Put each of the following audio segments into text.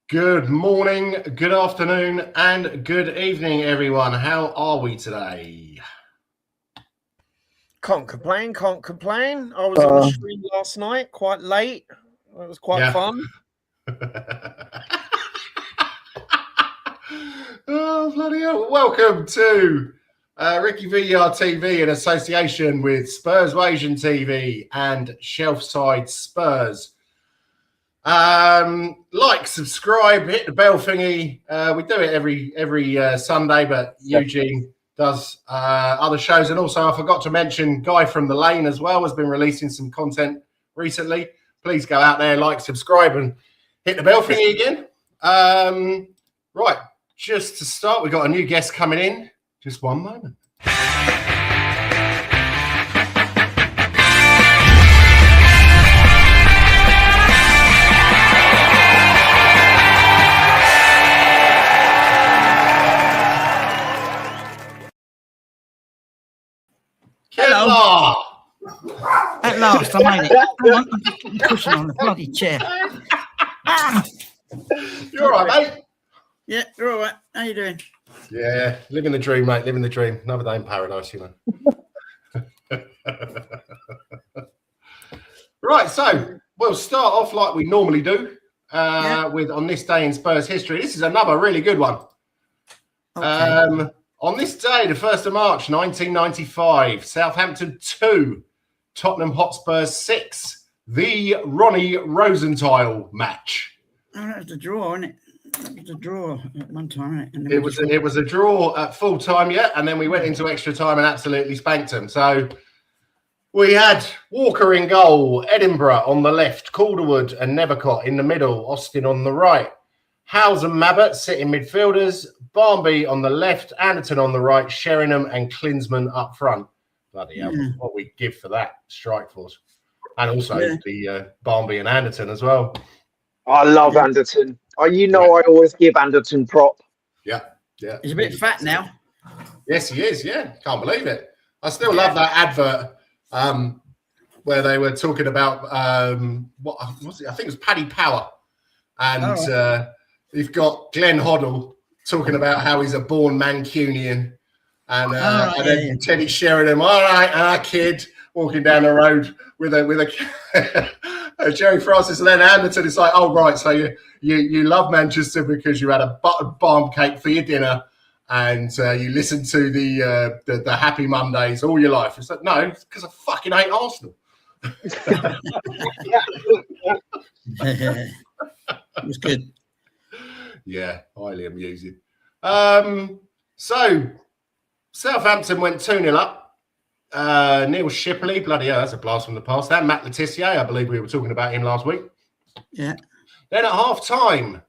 Good morning, good afternoon, and good evening, everyone. How are we today? Can't complain. I was on the stream last night, quite late. It was quite fun. Oh, bloody hell. Welcome to RickyVillaTV in association with Spurs Asian TV and Shelfside Spurs. Like, subscribe, hit the bell thingy. We do it every Sunday, but Eu Jin does other shows. And also, I forgot to mention Guy from the Lane as well has been releasing some content recently. Please go out there, like, subscribe, and hit the bell thingy again. Right, just to start, we've got a new guest coming in. Just one moment. Hello. At last, I made it. I'm pushing on the bloody chair. You're all right, mate? Yeah, you're all right. How you doing? Yeah, living the dream, mate. Living the dream. Another day in paradise, you know. Right, so we'll start off like we normally do with On This Day in Spurs History. This is another really good one. Okay. On this day, the 1st of March, 1995, Southampton 2, Tottenham Hotspur 6, the Ronnie Rosenthal match. Oh, that was the draw, isn't it? That was the draw at one time, isn't it? It was a draw at full time, yeah, and then we went into extra time and absolutely spanked them. So we had Walker in goal, Edinburgh on the left, Calderwood and Nethercott in the middle, Austin on the right. Howes and Mabbott sitting midfielders, Barnby on the left, Anderton on the right, Sheringham and Klinsmann up front. Bloody hell, what we give for that strike force. And also the Barnby and Anderton as well. I love Anderton. I always give Anderton prop. Yeah. He's a bit fat now. Yes, he is, yeah. Can't believe it. I still love that advert where they were talking about, what was it? I think it was Paddy Power. And you've got Glenn Hoddle talking about how he's a born Mancunian, and then Teddy Sheringham, all right, kid, walking down the road with a Jerry Francis, and then Anderton is like, oh right, so you love Manchester because you had a buttered barm cake for your dinner, and you listened to the Happy Mondays all your life. It's like, no, it's because I fucking hate Arsenal. It was good. Yeah, highly amusing. So Southampton went 2-0 up. Neil Shipley, bloody hell, that's a blast from the past. That Matt Letizia, I believe we were talking about him last week. Yeah. Then at half time,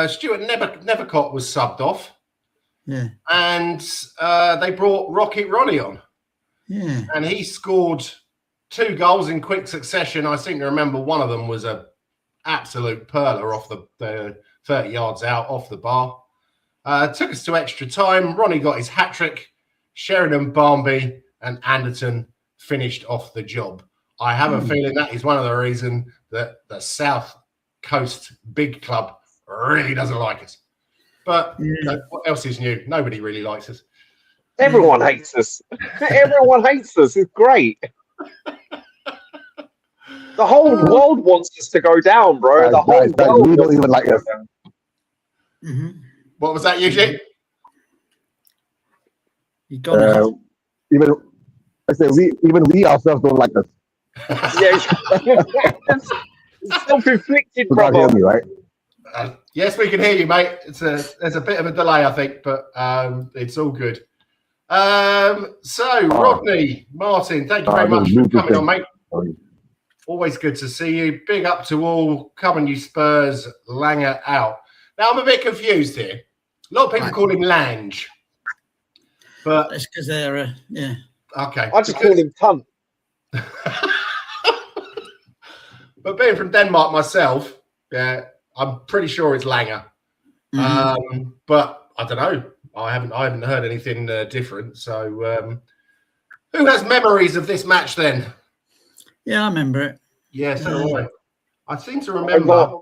Stuart Nethercott was subbed off. Yeah. And they brought Rocket Ronnie on. Yeah. And he scored 2 goals in quick succession. I seem to remember one of them was a absolute perler off the 30 yards out off the bar. Took us to extra time. Ronnie got his hat-trick. Sheringham, Barnby and Anderton finished off the job. I have a feeling that is one of the reasons that the South Coast big club really doesn't like us. But what else is new? Nobody really likes us. Everyone hates us. Everyone hates us. It's great. The whole world wants us to go down, bro. The whole world. We don't even like us. What was that, Eugene? Even we ourselves don't like us. It's self-inflicted, You can't hear brother. me, right? Yes, we can hear you, mate. There's a bit of a delay, I think, but it's all good. So, Rodney, Martin, thank you very much for coming on, mate. Always good to see you. Big up to all. Come on, you Spurs. Langer out. Now, I'm a bit confused here. A lot of people call him Lange. But that's because they're, okay. I just call him cunt. But being from Denmark myself, I'm pretty sure it's Langer. But I don't know. I haven't heard anything different. So, who has memories of this match then? Yeah, I remember it. Yes, I seem to remember.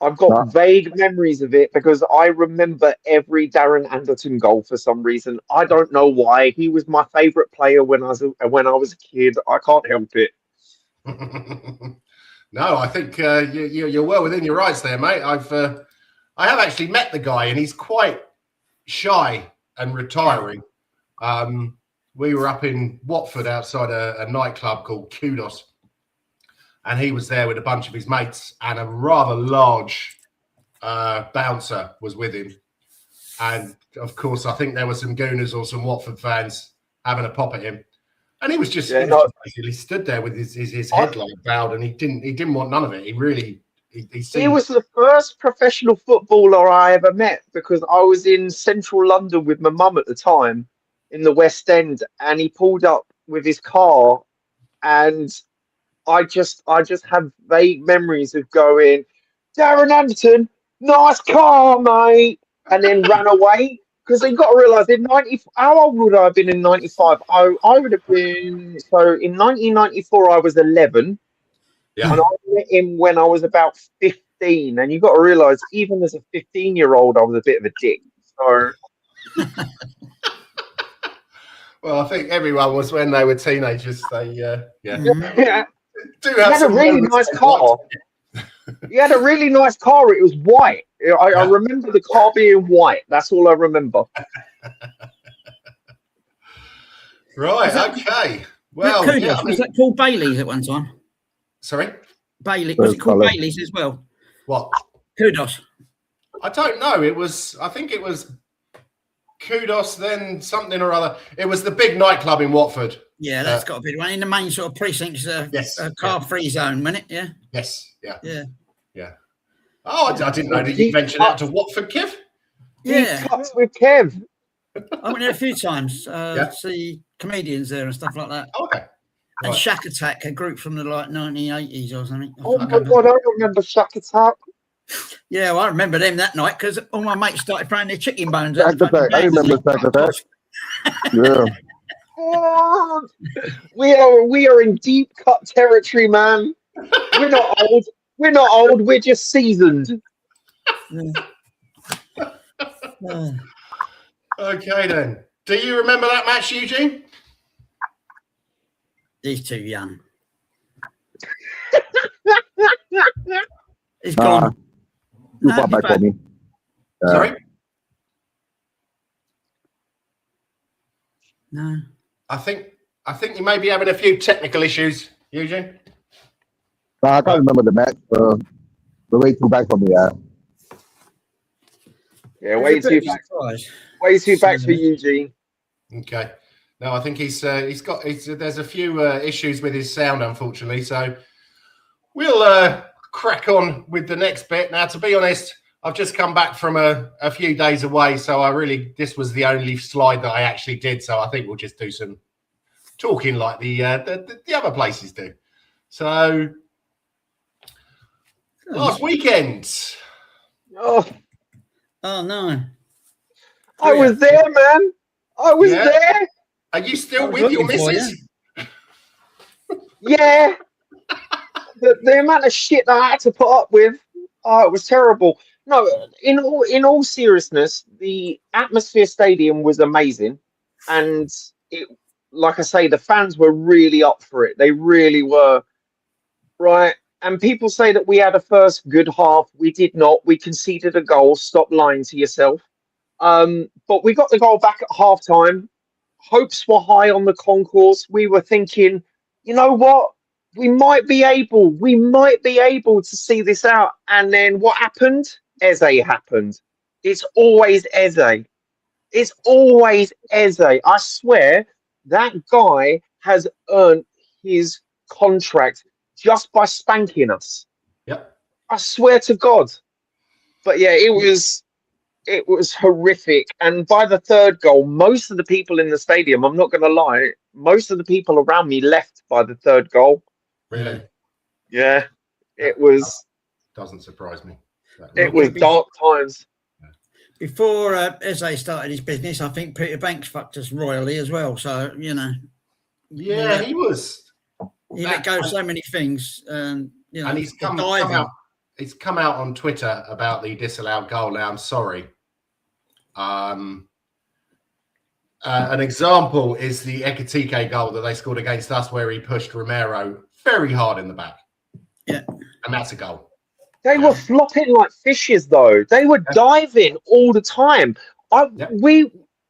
I've got vague memories of it because I remember every Darren Anderton goal for some reason. I don't know why. He was my favourite player when I was a kid. I can't help it. No, I think you're well within your rights there, mate. I have actually met the guy, and he's quite shy and retiring. We were up in Watford outside a nightclub called Kudos. And he was there with a bunch of his mates, and a rather large bouncer was with him. And, of course, I think there were some Gooners or some Watford fans having a pop at him. And he was just, basically stood there with his head like bowed, and he didn't want none of it. He was the first professional footballer I ever met, because I was in central London with my mum at the time in the West End, and he pulled up with his car, and I just have vague memories of going, Darren Anderton, nice car, mate, and then ran away. Because you've got to realise, how old would I have been in 95? I would have been, so in 1994, I was 11. Yeah. And I met him when I was about 15. And you've got to realise, even as a 15-year-old, I was a bit of a dick. So... Well, I think everyone was when they were teenagers. They, yeah. He had a really nice car. He had a really nice car. It was white. I remember the car being white. That's all I remember. Right. Okay. Well, was that called Bailey's at one time? Sorry, Bailey. Was it called Bailey's as well? What? Kudos. I don't know. I think it was Kudos, then something or other. It was the big nightclub in Watford. Yeah, that's got to be the one in the main sort of precincts. Yes, car-free zone, wasn't it? Yeah. Yes. Yeah. Yeah. Yeah. Oh, I didn't know that you ventured out to Watford, Kev. Yeah. He cuts with Kev. I went there a few times. See comedians there and stuff like that. Okay. And Shack Attack, a group from the 1980s or something. Oh my God, I remember Shack Attack. Yeah, well, I remember them that night because all my mates started throwing their chicken bones. Shack Attack. I remember Shack Attack. Yeah. Oh, we are in deep cut territory, man. We're not old. We're not old. We're just seasoned. Okay, then. Do you remember that match, Eugene? He's too young. He's gone. You far back for me. Sorry? No. I think you may be having a few technical issues, Eugene. I can't remember the match. We're way too back for me. Yeah, way too back. Way too back for Eugene. Okay. No, I think there's a few issues with his sound, unfortunately. So we'll crack on with the next bit. Now, to be honest, I've just come back from a few days away, so this was the only slide that I actually did. So I think we'll just do some talking like the other places do. So last weekend. Oh no! I was there, man. I was there. Are you still with your missus? Yeah. The amount of shit that I had to put up with, it was terrible. No, in all seriousness, the Atmosphere Stadium was amazing, and it, like I say, the fans were really up for it. They really were, right? And people say that we had a first good half. We did not. We conceded a goal. Stop lying to yourself. But we got the goal back at halftime. Hopes were high on the concourse. We were thinking, you know what? We might be able to see this out. And then what happened? Eze happened. It's always Eze. It's always Eze. I swear that guy has earned his contract just by spanking us. Yep. I swear to God. But yeah, it was horrific. And by the third goal, most of the people in the stadium, I'm not going to lie, most of the people around me left by the third goal. Really? Yeah. It was... Doesn't surprise me. It was dark times. Before Eze started his business, I think Peter Banks fucked us royally as well. So, you know. Yeah, he was. He let go of so many things. You know, and he's come out. it's come out on Twitter about the disallowed goal. Now, I'm sorry. An example is the Ekatike goal that they scored against us, where he pushed Romero very hard in the back. Yeah, and that's a goal. They were flopping like fishes, though. They were diving all the time.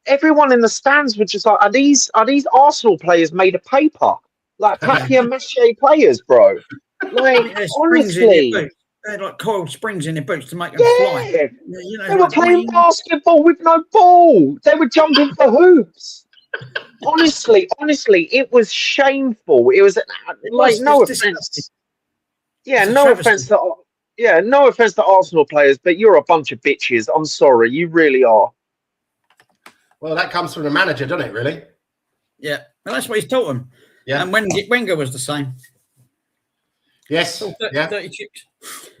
Everyone in the stands were just like, are these Arsenal players made of paper? Like papier-mâché players, bro. Like, honestly. They had like coiled springs in their boots to make them fly. You know, they were playing basketball with no ball. They were jumping for hoops. Honestly, it was shameful. It was like, no offense. Yeah, no offense to Arsenal players, but you're a bunch of bitches. I'm sorry, you really are. Well, that comes from the manager, doesn't it? Really? Yeah, well, that's what he's taught them. Yeah, and Wenger was the same. Yes, 30 chicks.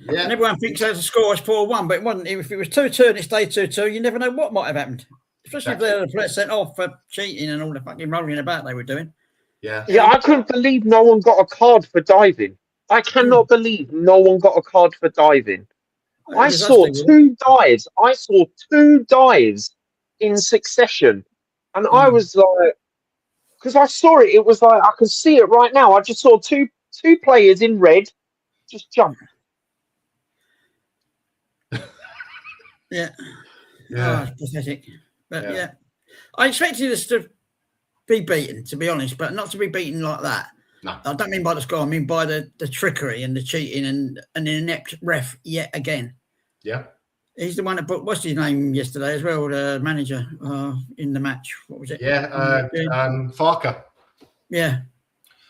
Yeah, and everyone thinks the score was 4-1, but it wasn't. If it was 2-2 and it stayed 2-2, you never know what might have happened. Especially if they had a player sent off for cheating and all the fucking rolling about they were doing. Yeah, I couldn't believe no one got a card for diving. I cannot believe no one got a card for diving. I saw two dives. I saw 2 dives in succession, and I was like, because I saw it. It was like I can see it right now. I just saw two players in red just jump. Yeah. Oh, it's pathetic. But yeah, I expected us to be beaten, to be honest, but not to be beaten like that. No, I don't mean by the score. I mean by the trickery and the cheating and an inept ref yet again. Yeah, he's the one that put what's his name yesterday as well, the manager in the match. What was it? Yeah, Farker. Yeah.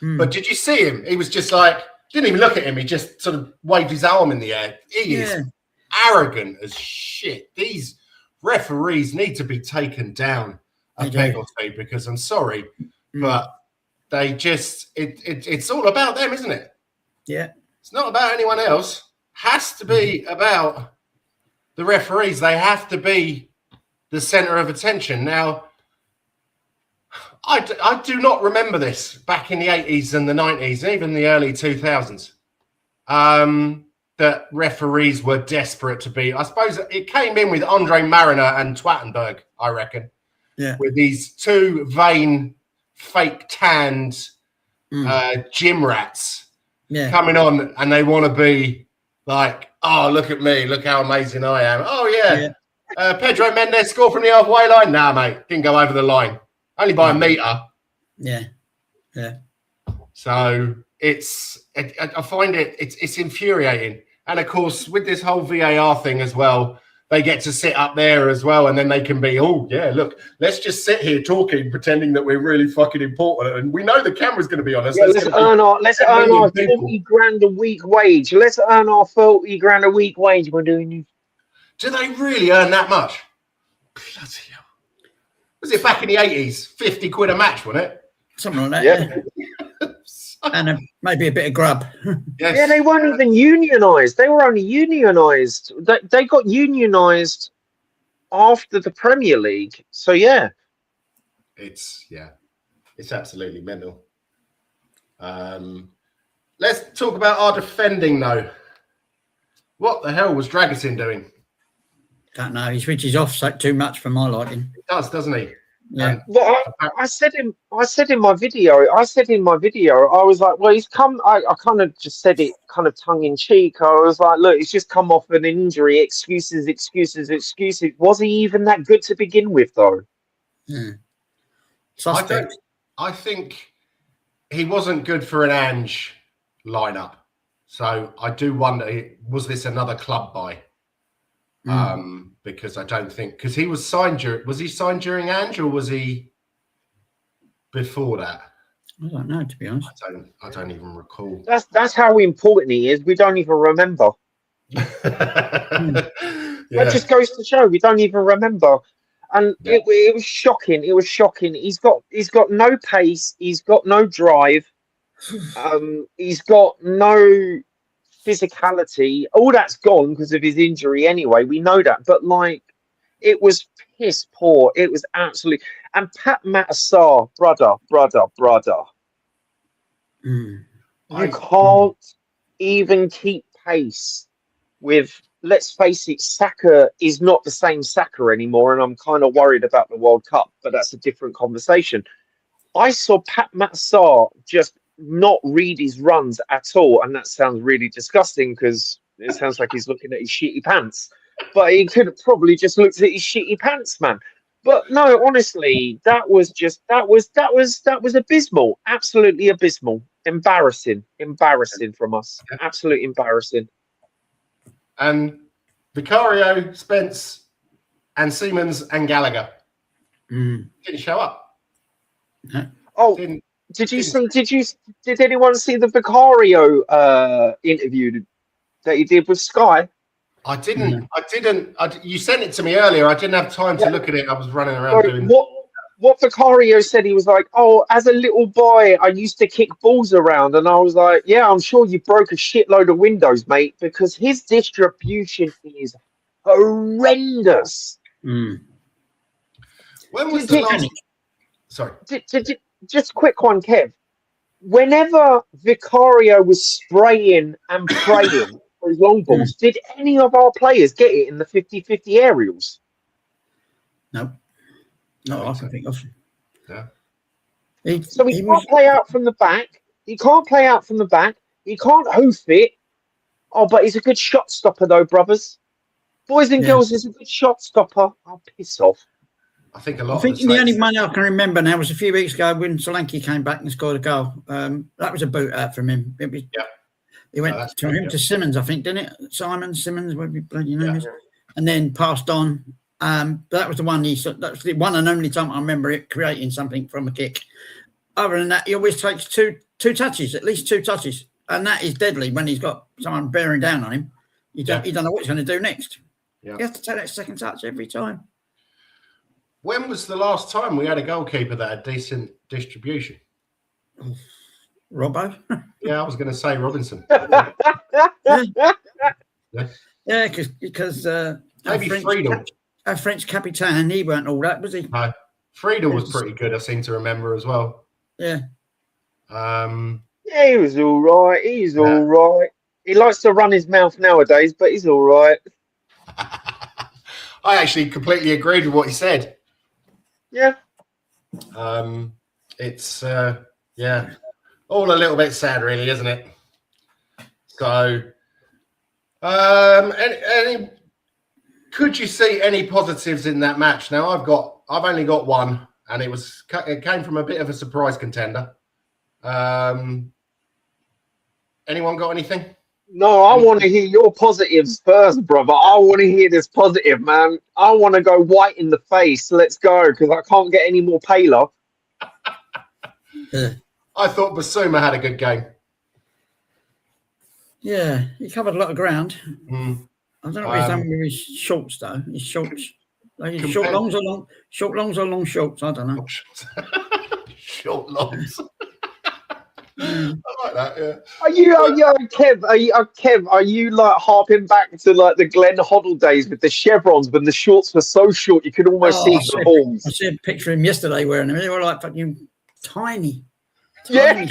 But did you see him? He was just like, didn't even look at him. He just sort of waved his arm in the air. He is arrogant as shit. These referees need to be taken down a peg or two, because I'm sorry, but they just, it's all about them, isn't it? Yeah. It's not about anyone else. Has to be about the referees. They have to be the center of attention. Now, I do not remember this back in the 80s and the 90s, even the early 2000s, that referees were desperate to be. I suppose it came in with Andre Mariner and Twattenberg, I reckon. Yeah. With these 2 vain, fake tanned gym rats coming on, and they want to be like, oh, look at me, look how amazing I am. Oh, yeah. Pedro Mendes scored from the halfway line. Nah, mate, didn't go over the line. Only by a metre. Yeah. So I find it's infuriating. And of course, with this whole VAR thing as well, they get to sit up there as well, and then they can be, oh yeah, look, let's just sit here talking, pretending that we're really fucking important, and we know the camera's going to be on us. Yeah, let's earn our 40 grand a week wage. Let's earn our 40 grand a week wage. We're doing you. Do they really earn that much? Bloody hell. Was it back in the 80s? 50 quid a match, wasn't it? Something like that. Yeah. And maybe a bit of grub. Yes. Yeah, they weren't even unionised. They were only unionised. They got unionised after the Premier League. So, yeah. It's absolutely mental. Let's talk about our defending, though. What the hell was Dragutin doing? Don't know. He switches off too much for my liking. He does, doesn't he? Yeah. Well, I said in my video, I was like, well, he's come. I kind of just said it kind of tongue in cheek. I was like, look, he's just come off an injury. Excuses. Was he even that good to begin with, though? I think he wasn't good for an Ange lineup. So I do wonder, was this another club buy? Because I don't think, because he was signed during Ange, or was he before that? I don't know, to be honest. I don't even recall. That's how important he is. We don't even remember. That just goes to show we don't even remember. And it was shocking. It was shocking. He's got no pace. He's got no drive. He's got no physicality. All that's gone because of his injury anyway. We know that. But like, it was piss poor. It was absolutely. And Pat Matassar, brother. You can't even keep pace. with, let's face it, Saka is not the same Saka anymore, and I'm kind of worried about the World Cup, but that's a different conversation. I saw Pat Matsar just not read his runs at all, and that sounds really disgusting because it sounds like he's looking at his shitty pants. But he could have probably just looked at his shitty pants, man. But no, honestly, that was abysmal, absolutely abysmal, embarrassing from us, absolutely embarrassing. And Vicario, Spence, and Siemens and Gallagher didn't show up. Oh, did anyone see the Vicario interview that he did with Sky? I didn't. You sent it to me earlier. I didn't have time to look at it. I was running around doing what Vicario said. He was like, "Oh, as a little boy, I used to kick balls around," and I was like, "Yeah, I'm sure you broke a shitload of windows, mate, because his distribution is horrendous." When was the last? Sorry. Just a quick one, Kev. Whenever Vicario was spraying and praying for his long balls, did any of our players get it in the 50-50 aerials? No. No, I can think of. Yeah. So he can't play out from the back. He can't play out from the back. He can't hoof it. Oh, but he's a good shot stopper, though, brothers. Boys and girls, he's a good shot stopper. I'll piss off. I think the only one I can remember now was a few weeks ago when Solanke came back and scored a goal. That was a boot out from him. It was, he went to Simmons, I think, didn't it? Simmons, whatever your bloody name is, and then passed on. But that was the one that's the one and only time I remember it creating something from a kick. Other than that, he always takes two touches, at least 2 touches, and that is deadly when he's got someone bearing down on him. You don't know what he's going to do next. Yeah. You have to take that second touch every time. When was the last time we had a goalkeeper that had decent distribution? Robbo? Yeah, I was going to say Robinson. Yeah, because maybe Friedel. Our French Capitan, he weren't all that, was he? No. Friedel was pretty good, I seem to remember as well. Yeah. Yeah, he was all right. He's all right. He likes to run his mouth nowadays, but he's all right. I actually completely agreed with what he said. Yeah. It's all a little bit sad, really, isn't it? So, could you see any positives in that match? Now, I've only got one, and it came from a bit of a surprise contender. Anyone got anything? No, I want to hear your positives first, brother. I want to hear this positive, man. I want to go white in the face. Let's go, because I can't get any more paler. I thought Basuma had a good game. Yeah, he covered a lot of ground. Mm. I don't know what he's done with his shorts, though. His shorts. Short longs or long shorts? I don't know. Short longs. I like that. Yeah. Kev? Are you like harping back to like the Glenn Hoddle days with the chevrons when the shorts were so short you could almost see the balls? I saw a picture of him yesterday wearing them. They were like fucking tiny. Yeah.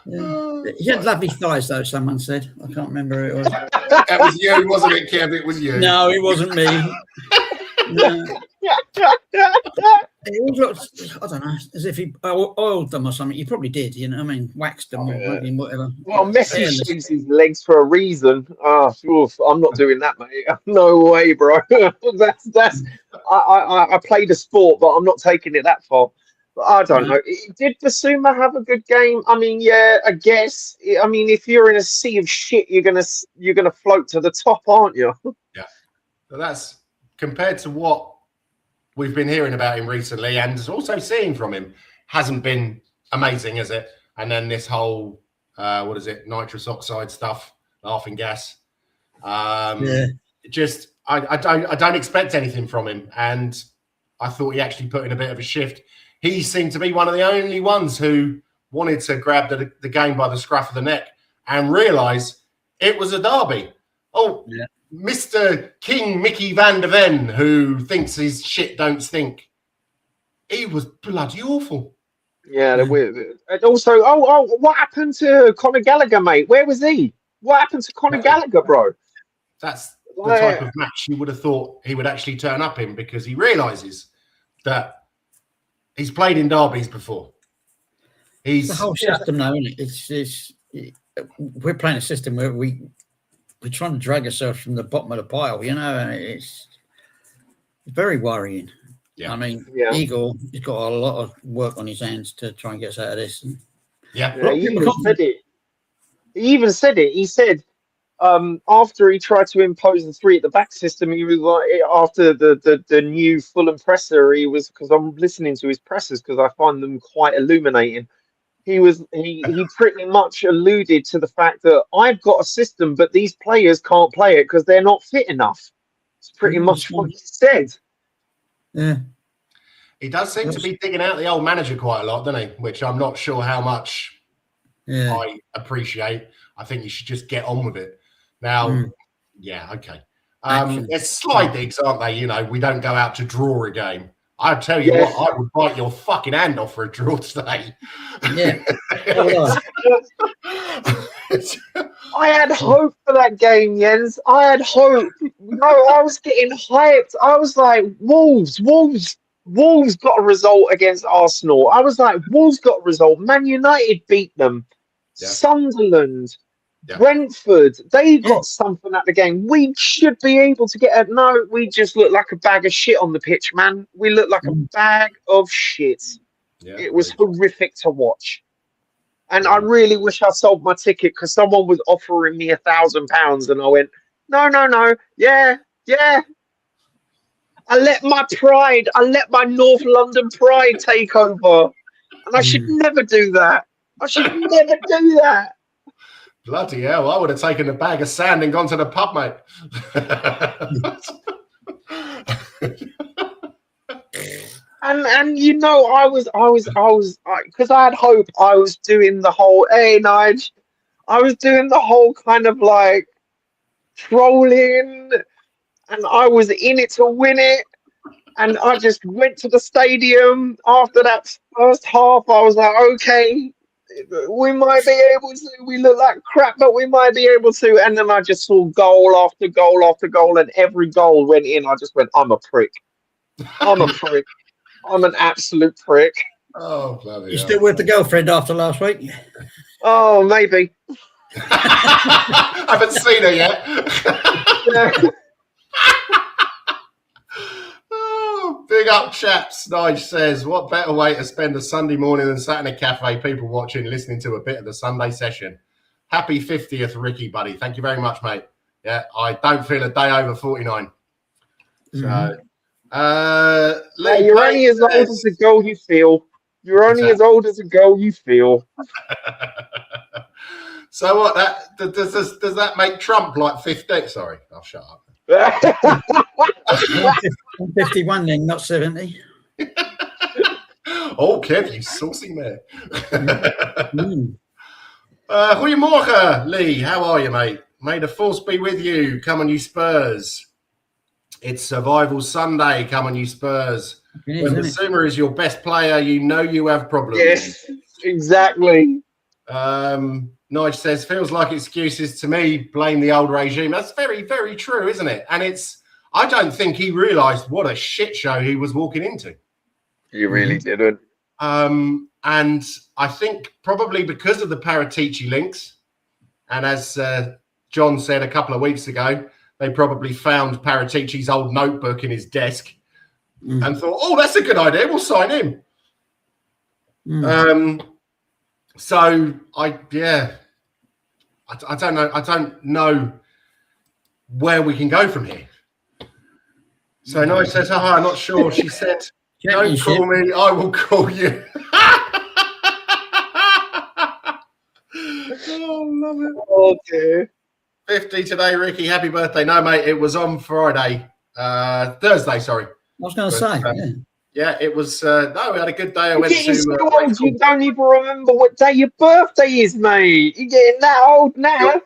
He had lovely thighs, though. Someone said. I can't remember who it was. That was you, wasn't it, Kev? It was you. No, it wasn't me. No. It all looks, I don't know, as if he oiled them or something. He probably did, you know. I mean, waxed them or whatever. Well, Messi shaves his legs for a reason. I'm not doing that, mate. No way, bro. that's. I played a sport, but I'm not taking it that far. But I don't know. Did Basuma have a good game? I mean, yeah, I guess. I mean, if you're in a sea of shit, you're gonna float to the top, aren't you? Yeah. So that's compared to what we've been hearing about him recently and also seeing from him, hasn't been amazing, is it? And then this whole nitrous oxide stuff, laughing gas. Just I don't expect anything from him, and I thought he actually put in a bit of a shift. He seemed to be one of the only ones who wanted to grab the game by the scruff of the neck and realise it was a derby. Oh, yeah. Mr. King Mickey van der Ven, who thinks his shit don't stink. He was bloody awful. Yeah, and also, what happened to Conor Gallagher, mate? Where was he? What happened to Conor Gallagher, bro? That's the type of match you would have thought he would actually turn up in, because he realises that he's played in derbies before. He's the whole system now, isn't it? We're playing a system where we're trying to drag ourselves from the bottom of the pile, you know, and it's very worrying. Yeah. I mean, Igor has got a lot of work on his hands to try and get us out of this. Yeah, he even said it. He said after he tried to impose the 3 at the back system, he was like, after the new Fulham presser, he was, because I'm listening to his pressers because I find them quite illuminating. He pretty much alluded to the fact that I've got a system, but these players can't play it because they're not fit enough. It's pretty much what he said. Yeah. He does seem to be digging out the old manager quite a lot, doesn't he? Which I'm not sure how much I appreciate. I think you should just get on with it. Now, okay. There's slide digs, aren't they? You know, we don't go out to draw a game. I tell you what, I would bite your fucking hand off for a draw today. Yeah. I had hope for that game, Jens. I had hope. No, I was getting hyped. I was like, Wolves got a result against Arsenal. I was like, Wolves got a result. Man United beat them. Yeah. Sunderland, Brentford, they got something at the game. We should be able to get it. No, we just look like a bag of shit on the pitch, man. We look like a bag of shit. Yeah, it was horrific to watch. And I really wish I sold my ticket, because someone was offering me £1,000 and I went, no. Yeah. I let my North London pride take over. And I should never do that. Bloody hell, I would have taken a bag of sand and gone to the pub, mate. And you know, I was because I had hope. I was doing the whole, hey Nige, I was doing the whole kind of like trolling, and I was in it to win it. And I just went to the stadium after that first half. I was like, okay, we might be able to. We look like crap, but we might be able to. And then I just saw goal after goal after goal, and every goal went in. I just went, I'm a prick. I'm an absolute prick. Oh, bloody You still with the girlfriend after last week? Oh, maybe. I haven't seen her yet. Oh, big up, chaps. Nige says, what better way to spend a Sunday morning than sat in a cafe, people watching, listening to a bit of the Sunday session. Happy 50th, Ricky, buddy. Thank you very much, mate. Yeah, I don't feel a day over 49. So... you're only as old as the goal you feel. You're only as old as the goal you feel. So what? Does that make Trump like 50? Sorry, I'll shut up. 51 then, not 70. Oh, Kev, you saucy man. Goedemorgen, Lee. How are you, mate? May the force be with you. Come on, you Spurs. It's Survival Sunday. Come on, you Spurs. When Basuma is your best player, you know you have problems. Yes, exactly. Nige says, feels like excuses to me. Blame the old regime. That's very, very true, isn't it? And I don't think he realised what a shit show he was walking into. He really didn't. And I think probably because of the Paratici links, and as John said a couple of weeks ago, they probably found Paratici's old notebook in his desk and thought, oh, that's a good idea. We'll sign him. So I don't know. I don't know where we can go from here. So Nige says, I'm not sure. She said, don't call me. I will call you. Oh, love it. Oh, dear. 50 today, Ricky. Happy birthday. No, mate, it was on Friday. Thursday, sorry. I was going to say, yeah, it was. No, we had a good day. I went to. You don't even remember what day your birthday is, mate. You're getting that old now.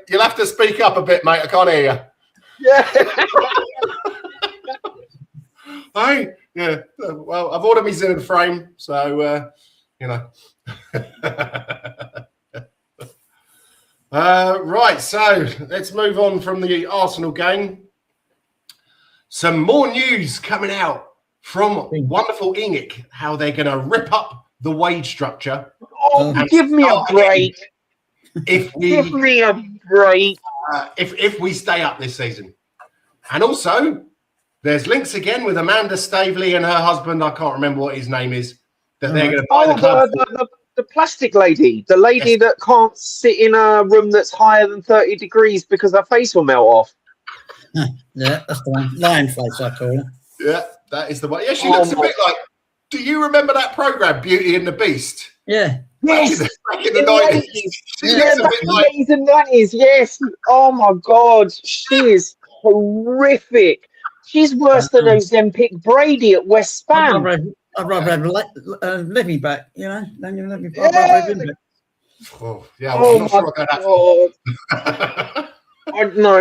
You'll have to speak up a bit, mate. I can't hear you. Yeah. Hey, yeah. Well, I've ordered my Zoom frame, so you know. Right, so let's move on from the Arsenal game. Some more news coming out from wonderful Enoch, how they're going to rip up the wage structure. Oh, give me a break. If we give me a break. If we stay up this season. And also, there's links again with Amanda Staveley and her husband. I can't remember what his name is. That they're going to buy the club. The plastic lady, the lady that can't sit in a room that's higher than 30 degrees because her face will melt off. Yeah, that's the one. Lion face, I call her. Yeah, that is the one. Yeah, she looks a bit like. Do you remember that program, Beauty and the Beast? Yeah. Yes. Back in the 90s. Yeah, back in the 80s and 90s. Yes. Oh my God, she is horrific. She's worse than Ozempic Brady at West Spam. I'd rather have Levy back, you know, than you Levy back. Oh, yeah, well, I'm not sure God. I know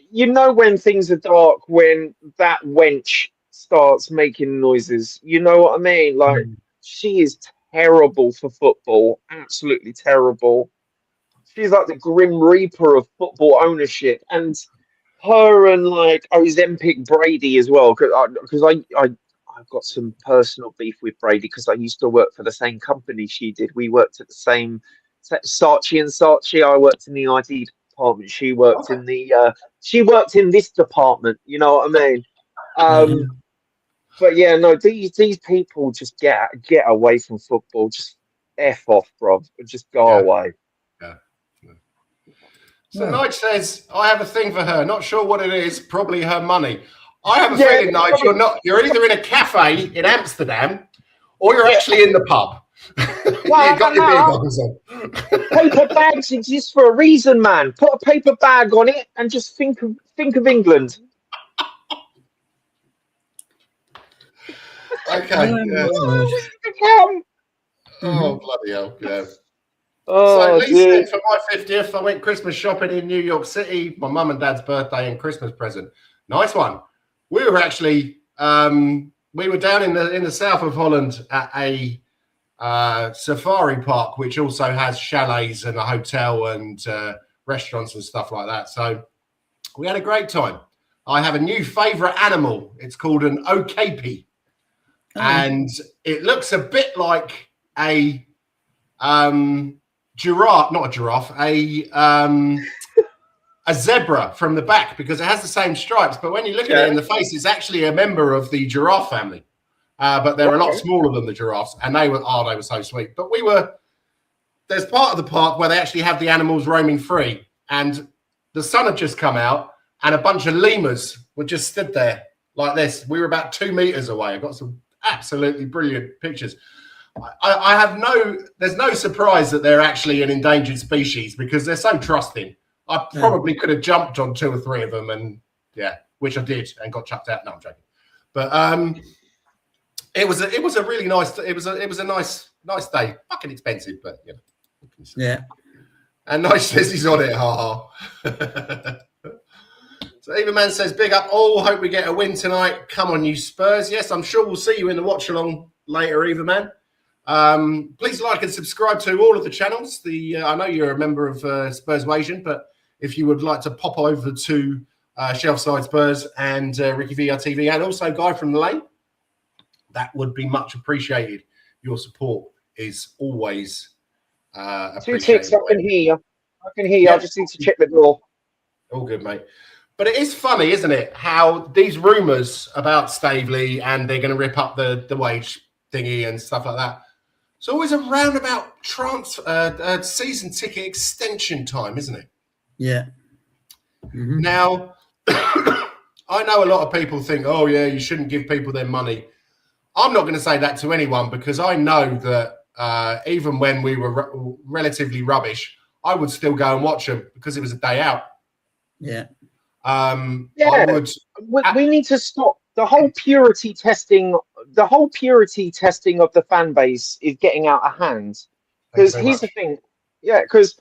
you know when things are dark when that wench starts making noises. You know what I mean? Like she is terrible for football, absolutely terrible. She's like the Grim Reaper of football ownership, and her and like Ozempic Brady as well. Because I've got some personal beef with Brady because I used to work for the same company she did. We worked at the same Saatchi and Saatchi. I worked in the IT department. She worked in the she worked in this department. You know what I mean? But yeah, no, these people just get away from football. Just F off, bro. Just go away. Yeah. So Nige says, I have a thing for her. Not sure what it is. Probably her money. I have a feeling, Nige, you're either in a cafe in Amsterdam or you're actually in the pub. Well, you got your beer goggles on. Paper bags exist for a reason, man. Put a paper bag on it and just think of England. Okay. Oh, bloody hell. Yeah. Oh, so Lee said for my 50th, I went Christmas shopping in New York City. My mum and dad's birthday and Christmas present. Nice one. We were actually we were down in the south of Holland at a safari park, which also has chalets and a hotel and restaurants and stuff like that. So we had a great time. I have a new favourite animal. It's called an okapi. And it looks a bit like a giraffe, not a giraffe, a zebra from the back because it has the same stripes. But when you look at it in the face, it's actually a member of the giraffe family. But they're a lot smaller than the giraffes, and they were so sweet. But there's part of the park where they actually have the animals roaming free, and the sun had just come out, and a bunch of lemurs were just stood there like this. We were about 2 meters away. I got some absolutely brilliant pictures. There's no surprise that they're actually an endangered species because they're so trusting. I probably could have jumped on 2 or 3 of them, and which I did, and got chucked out. No, I'm joking. But it was a really nice. It was a nice day. Fucking expensive, but you know. Yeah. And Nice says he's on it. Ha ha. So Eva Man says, big up all. Hope we get a win tonight. Come on, you Spurs. Yes, I'm sure we'll see you in the watch along later, Eva Man. Please like and subscribe to all of the channels. I know you're a member of Spurswasion, but if you would like to pop over to Shelfside Spurs and RickyVillaTV and also Guy from the Lane, that would be much appreciated. Your support is always appreciated. 2 ticks, I can hear you. Yeah. I just need to check the door. All good, mate. But it is funny, isn't it, how these rumours about Staveley and they're going to rip up the wage thingy and stuff like that. It's always a roundabout season ticket extension time, isn't it? Yeah. Mm-hmm. Now, I know a lot of people think, oh, yeah, you shouldn't give people their money. I'm not going to say that to anyone because I know that even when we were relatively rubbish, I would still go and watch them because it was a day out. Yeah. We need to stop the whole purity testing. The whole purity testing of the fan base is getting out of hand. Because here's the thing, because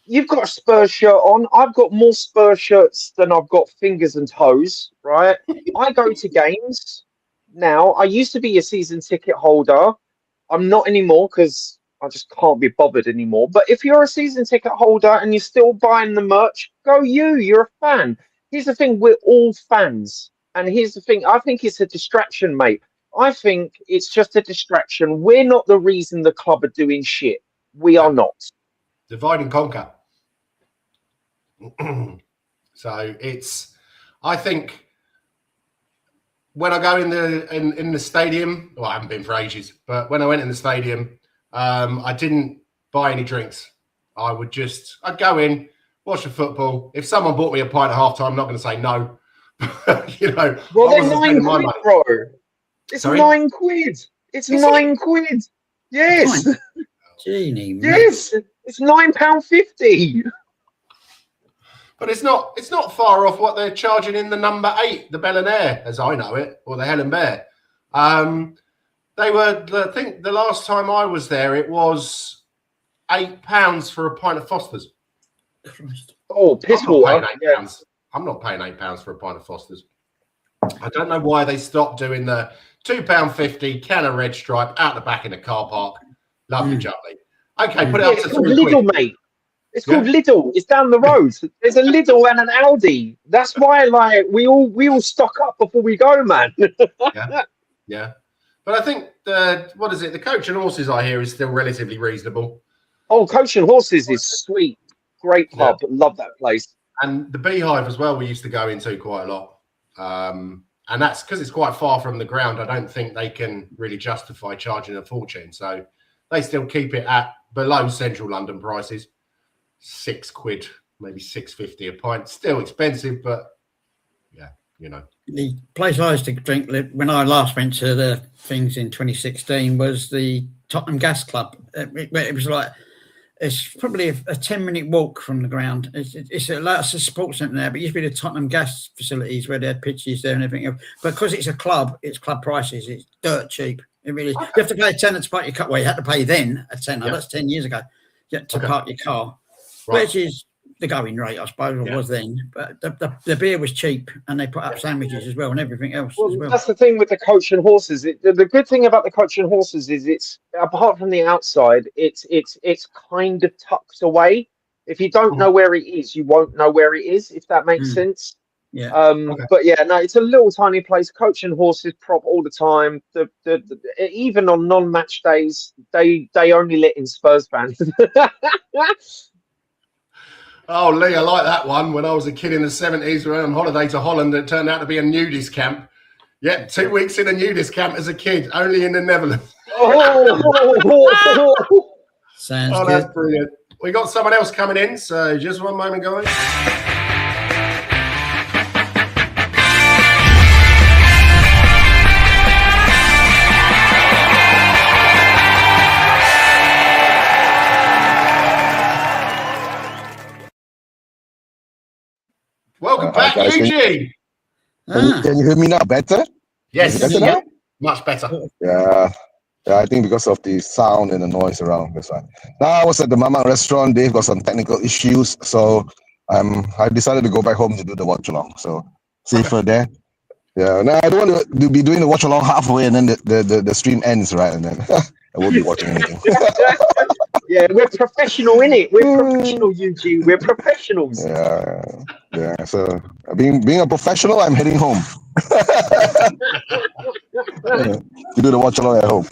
you've got a Spurs shirt on. I've got more Spurs shirts than I've got fingers and toes. Right? I go to games now. I used to be a season ticket holder. I'm not anymore because I just can't be bothered anymore. But if you're a season ticket holder and you're still buying the merch, go you. You're a fan. Here's the thing: we're all fans. And here's the thing: I think it's a distraction, mate. I think it's just a distraction. We're not the reason the club are doing shit. We are not. Divide and conquer. So I think when I go in the stadium, well, I haven't been for ages, but when I went in the stadium, I didn't buy any drinks. I'd go in, watch the football. If someone bought me a pint at halftime, I'm not going to say no. You know, well, they're £9, bro. It's Sorry? £9. It's £9. Yes. Genie, yes. It's £9.50. But it's not far off what they're charging in the number 8, the Bel Air, as I know it, or the Helen Bear. They were, I think the last time I was there, it was £8 for a pint of Foster's. Oh, piss water. I'm not paying £8 for a pint of Foster's. I don't know why they stopped doing the £2.50 can of Red Stripe out the back in the car park. Lovely jubbly. Okay, put it up to £3. Lidl, mate. It's called Lidl. It's down the road. There's a Lidl and an Aldi. That's why, like, we all stock up before we go, man. Yeah. But I think the Coach and Horses I hear is still relatively reasonable. Oh, Coach and Horses is sweet. Great pub. Yeah. Love that place. And the Beehive as well, we used to go into quite a lot. And that's because it's quite far from the ground. I don't think they can really justify charging a fortune. So they still keep it at below central London prices. £6, maybe £6.50 a pint. Still expensive, but yeah, you know. The place I used to drink when I last went to the things in 2016 was the Tottenham Gas Club. It was like, it's probably a 10-minute walk from the ground. It's a sports centre there, but it used to be the Tottenham Gas facilities where they had pitches there and everything else. But because it's a club, it's club prices. It's dirt cheap. It really is. You have to pay a tenner to park your car. Well, you had to pay then a tenner. That's 10 years ago. You had to park your car. Right. Which is the going rate, I suppose, or was then. But the beer was cheap, and they put up sandwiches as well and everything else as well. That's the thing with the Coach and Horses. The good thing about the Coach and Horses is it's, apart from the outside, it's kind of tucked away. If you don't know where it is, you won't know where it is, if that makes sense. Yeah. But yeah, no, it's a little tiny place. Coach and Horses prop all the time. Even on non-match days, they only let in Spurs fans. Oh, Lee, I like that one. When I was a kid in the 70s, we went on holiday to Holland. It turned out to be a nudist camp. Yeah, 2 weeks in a nudist camp as a kid, only in the Netherlands. Sounds good. That's brilliant. We got someone else coming in, so just one moment, guys. Welcome back, Eu Jin. Can you hear me now better? Yes, better now? Much better. Yeah, I think because of the sound and the noise around. That's right. Now I was at the Mama restaurant. They've got some technical issues, so I decided to go back home to do the watch along. So safer there. Yeah. Now I don't want to be doing the watch along halfway and then the stream ends, right? And then I won't be watching anything. Yeah, we're professional, innit? We're professional, Eugene. We're professionals. Yeah. So being a professional, I'm heading home. You do the watch along at home.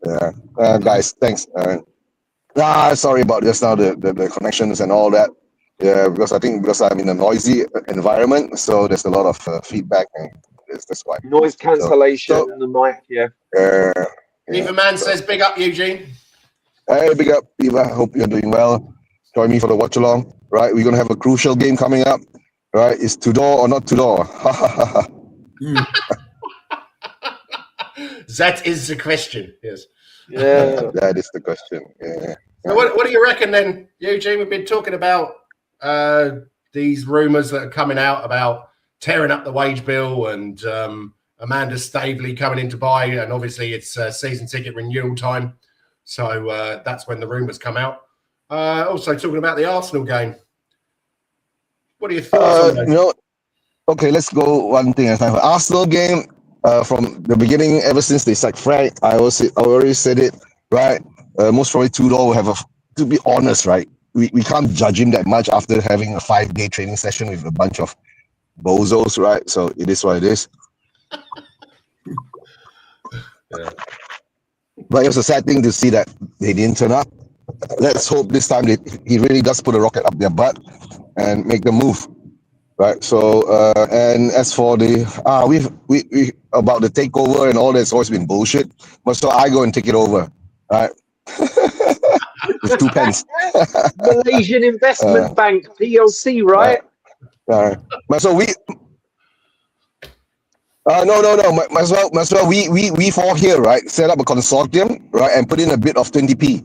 Yeah, guys, thanks. Sorry about just now the connections and all that. Yeah, because I'm in a noisy environment, so there's a lot of feedback, and that's why. Noise cancellation and the mic. Yeah. Eva Man says, "Big up, Eugene." Hey, big up, Eva. Hope you're doing well. Join me for the watch along. Right, we're gonna have a crucial game coming up. Right, is Tudor or not Tudor? That is the question. Yes. Yeah. That is the question. Yeah. So what do you reckon then, Eugene? We've been talking about these rumours that are coming out about tearing up the wage bill and Amanda Staveley coming in to buy, and obviously it's season ticket renewal time. So that's when the rumours come out. Also talking about the Arsenal game. What are your thoughts on that? Okay, let's go one thing at a time. Arsenal game, from the beginning, ever since they sacked Frank, I already said it, right? most probably Tudor will have to be honest, right? We can't judge him that much after having a 5-day training session with a bunch of bozos, right? So it is what it is. Yeah. But it was a sad thing to see that they didn't turn up. Let's hope this time he really does put a rocket up their butt and make the move, right? So and as for the we about the takeover and all that's always been bullshit. But so I go and take it over, right? With 2 pence. Malaysian Investment Bank PLC, right? So we. No. Might as well. We four here, right? Set up a consortium, right, and put in a bid of 20p.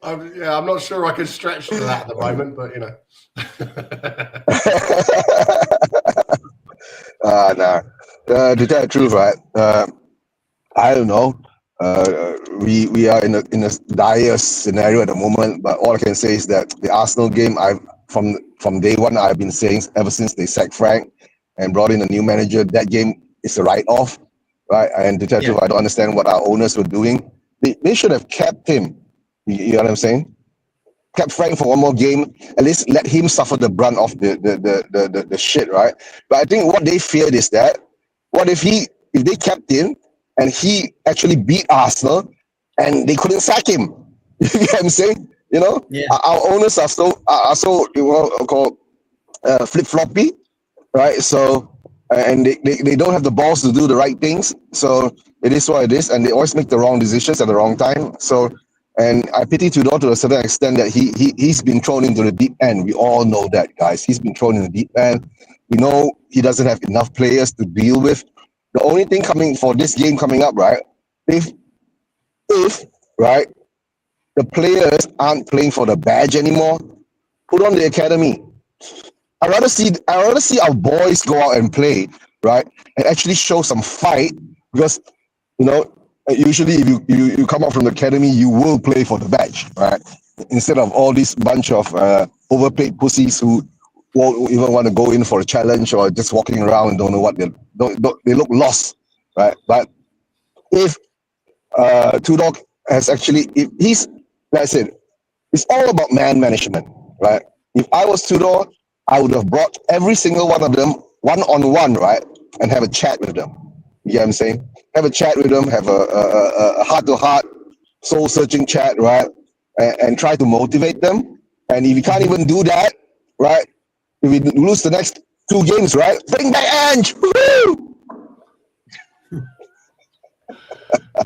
I'm not sure I can stretch to that at the moment, but you know. To tell the truth, right? I don't know. We are in a dire scenario at the moment, but all I can say is that the Arsenal game, from day one, I've been saying ever since they sacked Frank and brought in a new manager, that game is a write-off, right? And to tell the truth, I don't understand what our owners were doing. They should have kept him. You know what I'm saying? Kept Frank for one more game. At least let him suffer the brunt of the shit, right? But I think what they feared is that what if they kept him and he actually beat Arsenal and they couldn't sack him? You know what I'm saying? You know, our owners are so called flip-floppy, right? So and they don't have the balls to do the right things. So it is what it is, and they always make the wrong decisions at the wrong time. So, and I pity Tudor to a certain extent that he's been thrown into the deep end. We all know that, guys. He's been thrown in the deep end. We know he doesn't have enough players to deal with. The only thing coming for this game coming up, right? If right, the players aren't playing for the badge anymore, put on the academy. I'd rather see our boys go out and play, right, and actually show some fight, because you know usually if you come out from the academy, you will play for the badge, right? Instead of all this bunch of overpaid pussies who won't even want to go in for a challenge or just walking around and don't know what they look lost, right? But if Tudor has actually, if he's, like I said, it's all about man management, right? If I was Tudor, I would have brought every single one of them one-on-one, right, and have a chat with them. You get what I'm saying? Have a chat with them, have a heart-to-heart, soul-searching chat, right, and try to motivate them. And if you can't even do that, right, if we lose the next 2 games, right, bring back Ange! Woo-hoo!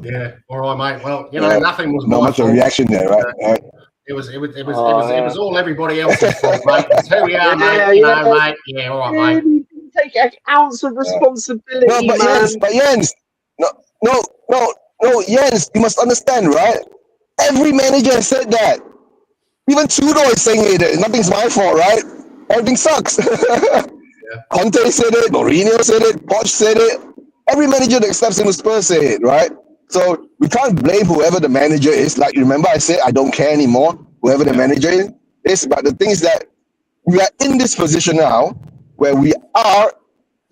Yeah, all right, mate. Well, you know, nothing was not my much fault. of a reaction there, right? It was all everybody else's fault, mate. It's who we are, mate. Mate. Yeah, all right, mate. Take an ounce of responsibility, No, but Jens, no, Jens, you must understand, right? Every manager has said that. Even Tudor is saying it. Nothing's my fault, right? Everything sucks. Conte said it. Mourinho said it. Poch said it. Every manager that steps into Spurs said it, right? So we can't blame whoever the manager is. Like, remember I said I don't care anymore, whoever the manager is. But the thing is that we are in this position now where we are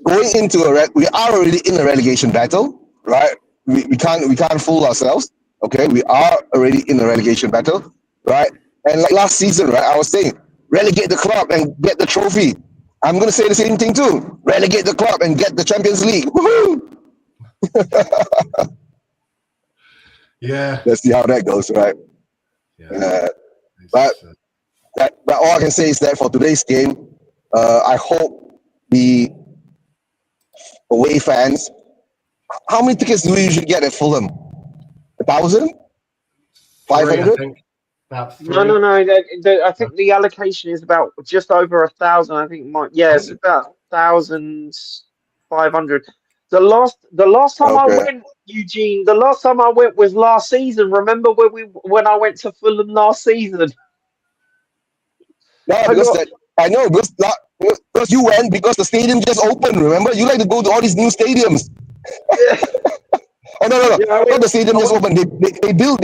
going into we are already in a relegation battle, right? We can't fool ourselves. Okay, we are already in a relegation battle, right? And like last season, right, I was saying, relegate the club and get the trophy. I'm going to say the same thing too. Relegate the club and get the Champions League. Woohoo! Yeah. Let's see how that goes, right? Yeah. But all I can say is that for today's game, I hope the away fans. How many tickets do we usually get at Fulham? 1,000? 500? About 3. No. I think the allocation is about just over 1,000. I think it's about 1,500. The last time I went, Eugene, the last time I went was last season. Remember when I went to Fulham last season? No, I know because you went because the stadium just opened. Remember, you like to go to all these new stadiums. Yeah. Oh no! Not the stadium just opened. They built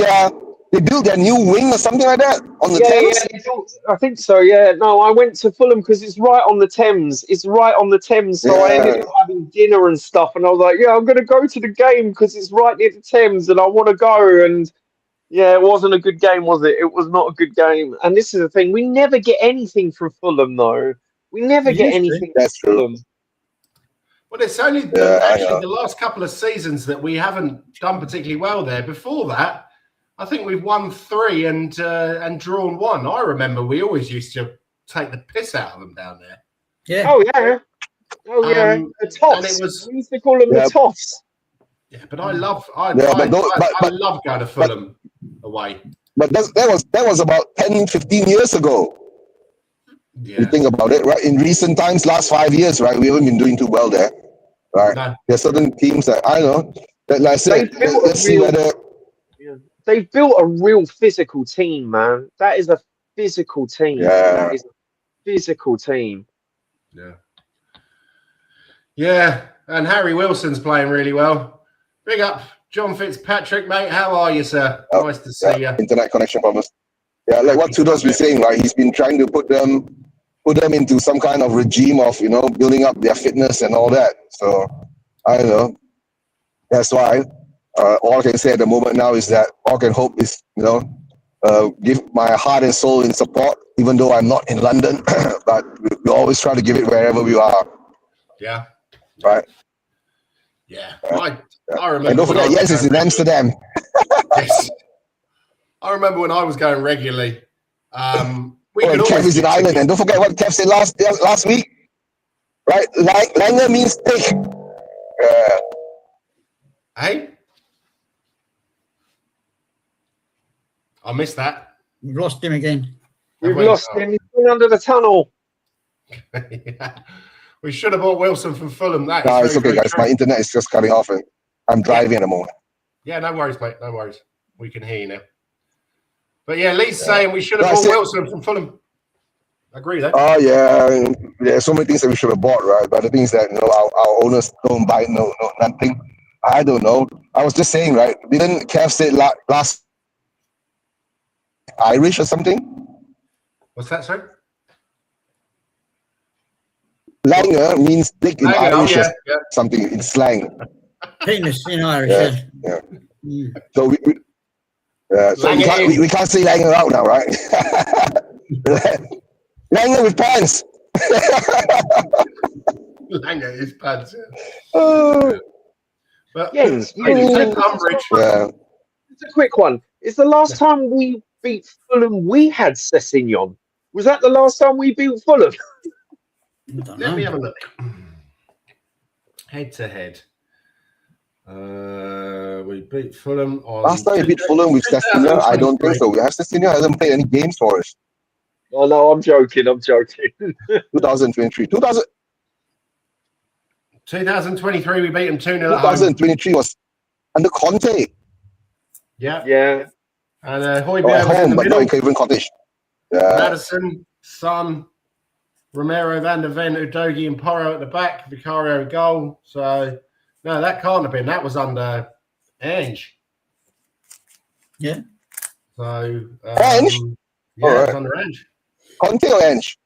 They built their new wing or something like that on the Thames. Yeah, I think so. Yeah, no, I went to Fulham because it's right on the Thames. It's right on the Thames, so I ended up having dinner and stuff. And I was like, yeah, I'm going to go to the game because it's right near the Thames, and I want to go. And yeah, it wasn't a good game, was it? It was not a good game. And this is the thing: we never get anything from Fulham, though. We never get anything from Fulham. Well, it's only actually the last couple of seasons that we haven't done particularly well there. Before that, I think we've won 3 and drawn 1. I remember we always used to take the piss out of them down there. Yeah. Oh yeah. Oh yeah. The Toffs. We used to call them the Toffs. Yeah, but I love love going to Fulham away. But that was about 10, 15 years ago. Yeah. You think about it, right? In recent times, last 5 years, right? We haven't been doing too well there, right? No. There's certain teams that I know that, like I said, let's see whether they've built a real physical team, man. That is a physical team. Yeah. That is a physical team. Yeah. Yeah, and Harry Wilson's playing really well. Big up, John Fitzpatrick, mate. How are you, sir? Nice to see you. Internet connection problems. Yeah, like what Tudor's been saying, right? He's been trying to put them into some kind of regime of, building up their fitness and all that. So, I don't know. That's why all I can say at the moment now is that all I can hope is, give my heart and soul in support, even though I'm not in London, but we always try to give it wherever we are. Yeah. Right? Yeah. I remember. And don't forget, yes, it's in Amsterdam. Yes. I remember when I was going regularly. Kev is in Ireland, and don't forget what Kev said last week, right? Langer means thick. Hey, I missed that. We've lost him again. We've lost him. He's been under the tunnel. Yeah. We should have bought Wilson from Fulham. No, it's okay, guys. My internet is just cutting off, and I'm driving at the moment. Yeah, no worries, mate. No worries. We can hear you now. But yeah, Lee's saying we should have bought Wilson from Fulham. Agree there. Oh yeah, there's so many things that we should have bought, right? But the thing is that our owners don't buy nothing. I don't know. I was just saying, right? Didn't Kev say last Irish or something? What's that, sir? Langer means thick in Irish or something in slang. Penis in Irish. Yeah. So we can't say Langer out now, right? Langer with pants. Langer is pants. But Jens, it's a quick one. It's the last time we beat Fulham. We had Sessignon. Was that the last time we beat Fulham? Let me have a look. Head to head. We beat Fulham on. Last time we beat Fulham with Sessignon, I don't think so. Sessignon hasn't played any games for us. Oh no, I'm joking. 2023. 2023, we beat him 2-0. 2023 was under Conte. Yeah. And Højbjerg at was home, in the but middle. not in Cleveland Cottage. Yeah. Madison, Son, Romero, Van der Ven, Udogie, and Porro at the back. Vicario goal. So no, that can't have been. That was under Ange. Yeah. So Ange? Yeah, it was under Ange. Conte or Ange?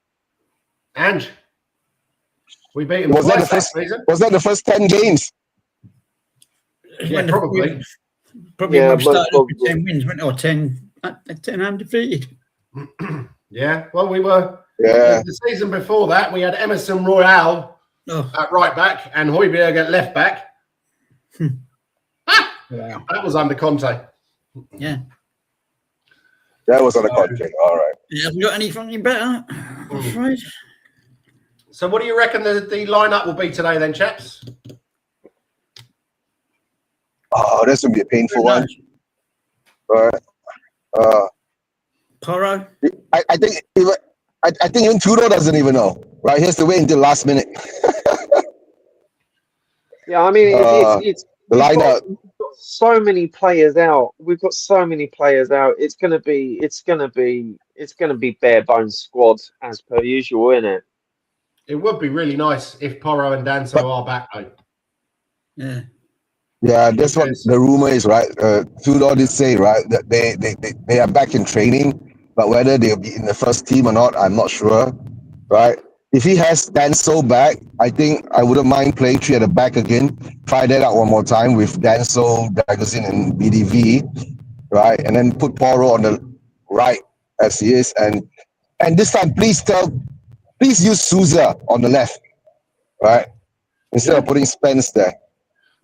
Ange. We beat him. Was that the first 10 games? Yeah, probably. Probably when we started with 10 wins, or 10 undefeated. Yeah. Well, we were. Yeah. The season before that, we had Emerson Royale at right back and Højbjerg at left back. Wow. That was under Conte. Yeah. That was under Conte. All right. He hasn't got anything better, I'm afraid. So what do you reckon the lineup will be today then, chaps? Oh, that's going to be a painful one. Porro? I think even Tudor doesn't even know. Right? He has to wait until last minute. Yeah, I mean, it's the lineup. We've got so many players out. It's gonna be bare bones squad as per usual, isn't it? It would be really nice if Porro and Danso are back though. Yeah. Yeah, that's what the rumor is, right? Tudor did say, right, that they are back in training, but whether they'll be in the first team or not, I'm not sure, right? If he has Danso back, I think I wouldn't mind playing 3 at the back again. Try that out one more time with Danso, Dragostin, and BDV, right? And then put Poro on the right as he is, and this time, please use Souza on the left, right? Instead of putting Spence there.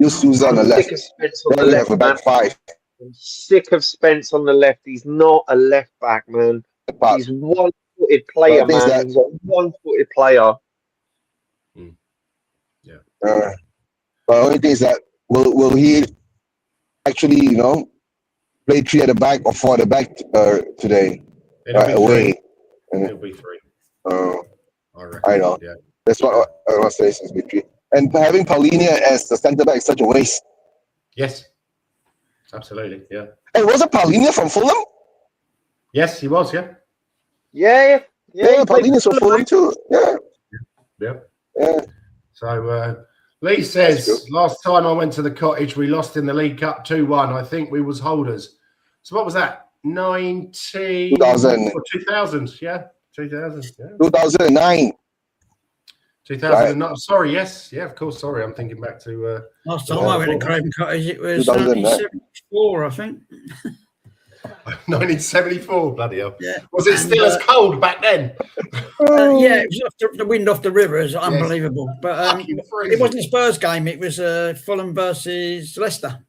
Use Souza on the left. Sick of Spence on the Then we left, have a back 5. I'm sick of Spence on the left. He's not a left back, man. But He's one-footed player, man. He's a one-footed player. Yeah. But the only thing is that will he actually, play 3 at the back or 4 at the back today? Away. It'll be 3. I know. Yeah. That's what I was saying since between. And having Paulinho as the centre back is such a waste. Yes. Absolutely. Yeah. And wasn't Paulinho from Fulham? Yes, he was. Yeah. Yeah. Paulinho's from Fulham too. Yeah. So Lee says, last time I went to the Cottage, we lost in the League Cup 2-1. I think we was holders. So what was that? 2000. 2000. Yeah. 2000. Yeah. 2009. 2009. Right. Sorry, yes. Yeah, of course. Sorry, I'm thinking back to... last time I went to Craven Cottage, it was 1974, I think. 1974, bloody hell. Yeah. Was it still as cold back then? Yeah, it was off the wind off the river. It was unbelievable. But it wasn't a Spurs game. It was Fulham versus Leicester.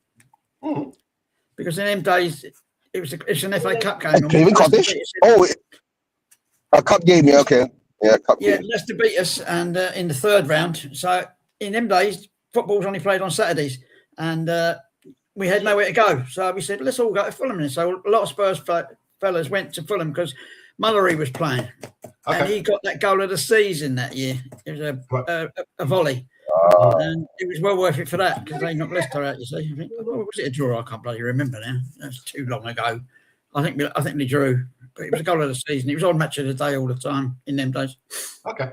Because in them days, it's an FA Cup game. Craven Cottage? A cup game, yeah, okay. Yeah, cup game. Leicester beat us and in the 3rd round. So in them days, football's only played on Saturdays. And we had nowhere to go. So we said, let's all go to Fulham. And so a lot of Spurs fellas went to Fulham because Mullery was playing. And he got that goal of the season that year. It was a volley. And it was well worth it for that because they knocked Leicester out, you see. I think, was it a draw? I can't bloody remember now. That's too long ago. I think they drew. But it was a goal of the season. It was on match of the day all the time in them days. Okay.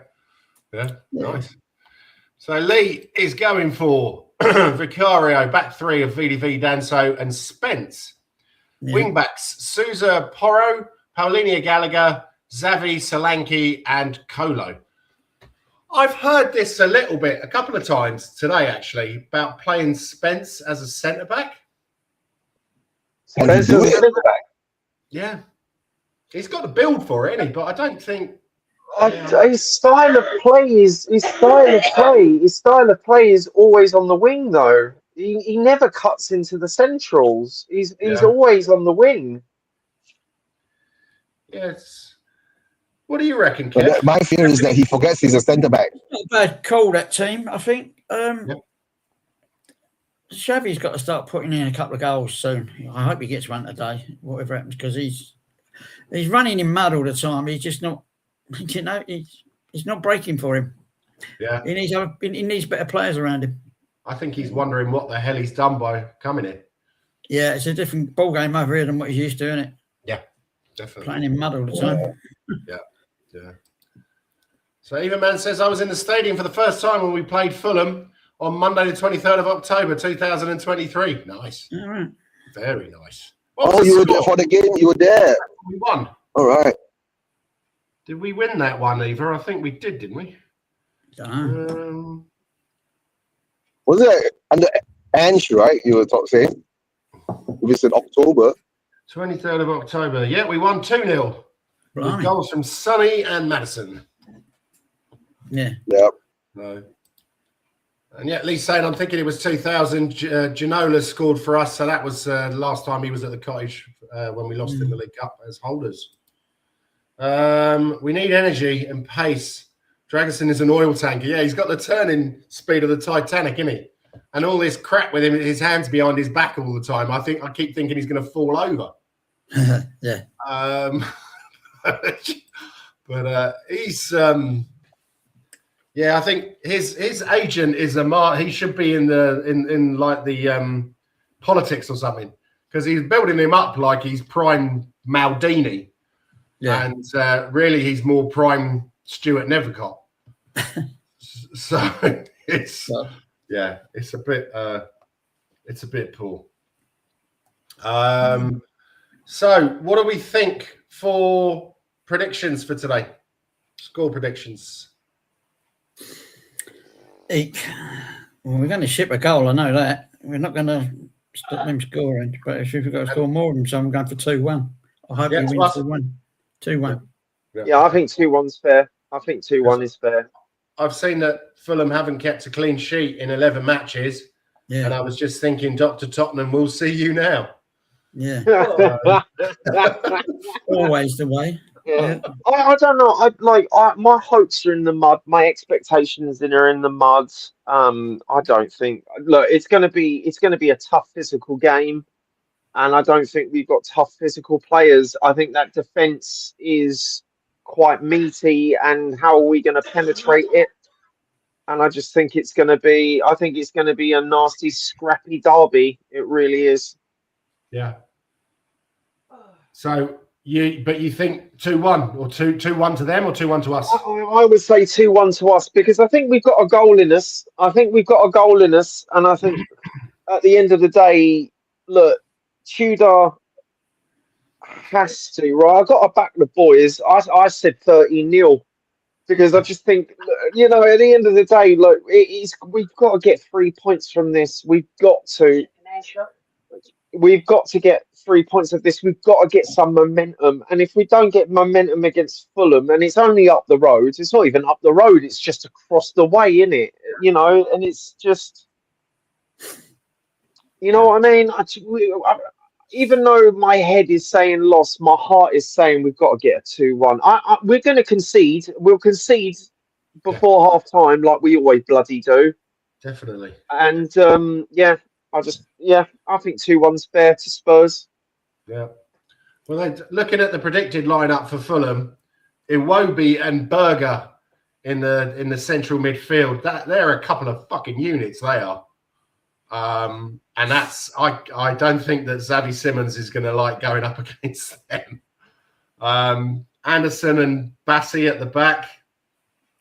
Yeah, nice. So Lee is going for Vicario, back 3 of VDV, Danso, and Spence. Wing backs, Souza, Porro, Paulinho Gallagher, Xavi, Solanke, and Colo. I've heard this a couple of times today, actually, about playing Spence as a centre-back. Spence as a centre-back? Yeah. He's got the build for it, hasn't he? But I don't think... His style of play is always on the wing, though. He never cuts into the centrals. He's always on the wing. Yes. What do you reckon, Kev? My fear is that he forgets he's a centre back. Not a bad call, that team, I think. Xavi's got to start putting in a couple of goals soon. I hope he gets one today, whatever happens, because he's running in mud all the time. He's just not, he's not breaking for him. Yeah. He needs better players around him. I think he's wondering what the hell he's done by coming here. Yeah, it's a different ball game over here than what he's used to, isn't it? Yeah, definitely. Playing in mud all the time. Yeah. So Even Man says, I was in the stadium for the first time when we played Fulham on Monday the 23rd of October 2023. Nice. All right. Very nice. You were there for the game. You were there. We won. All right. Did we win that one, Eva? I think we did, didn't we? Was it under Ange, right? You were saying? It was in October. 23rd of October. Yeah, we won 2-0. With goals from Sonny and Madison. Yeah. Yep. No. And yet, Lee's saying, I'm thinking it was 2000. Ginola scored for us. So that was the last time he was at the Cottage when we lost in the League Cup as holders. We need energy and pace. Dragostin is an oil tanker. Yeah, he's got the turning speed of the Titanic, isn't he? And all this crap with him, his hands behind his back all the time. I keep thinking he's going to fall over. Yeah. But he's I think his agent is he should be in like the politics or something, because he's building him up like he's prime Maldini. Yeah. And really he's more prime Stuart Nethercott. So it's a bit It's a bit poor. So what do we think for predictions for today? Score predictions. Well, we're going to ship a goal, I know that. We're not going to stop them scoring. But if we've got to score more than some, I'm going for 2-1. I hope we win 2-1. 2-1. Yeah, I think 2-1's fair. I think 2-1 is fair. I've seen that Fulham haven't kept a clean sheet in 11 matches. Yeah. And I was just thinking, Dr. Tottenham, we'll see you now. Yeah. Always the way. Yeah. I don't know. My hopes are in the mud. My expectations are in the mud. I don't think. Look, it's going to be a tough physical game, and I don't think we've got tough physical players. I think that defense is quite meaty, and how are we going to penetrate it? And I just think it's going to be. I think it's going to be a nasty, scrappy derby. It really is. Yeah. So. You think 2-1 or 2-1 to them or 2-1 to us? I would say 2-1 to us because I think we've got a goal in us. And I think at the end of the day, look, Tudor has to, right? I've got to back the boys. I said 30-0 because I just think, you know, at the end of the day, look, we've got to get 3 points from this. We've got to get 3 points of this. We've got to get some momentum. And if we don't get momentum against Fulham, and it's only up the road, it's not even up the road, it's just across the way, isn't it? You know, and it's just, you know what I mean? Even though my head is saying loss, my heart is saying we've got to get a 2-1. We're going to concede. We'll concede before half time like we always bloody do. Definitely. And, I think 2-1's fair to Spurs. Yeah. Well, looking at the predicted lineup for Fulham, Iwobi and Berger in the central midfield, they're a couple of fucking units. They are, and that's I don't think that Xavi Simons is going to like going up against them. Anderson and Bassi at the back.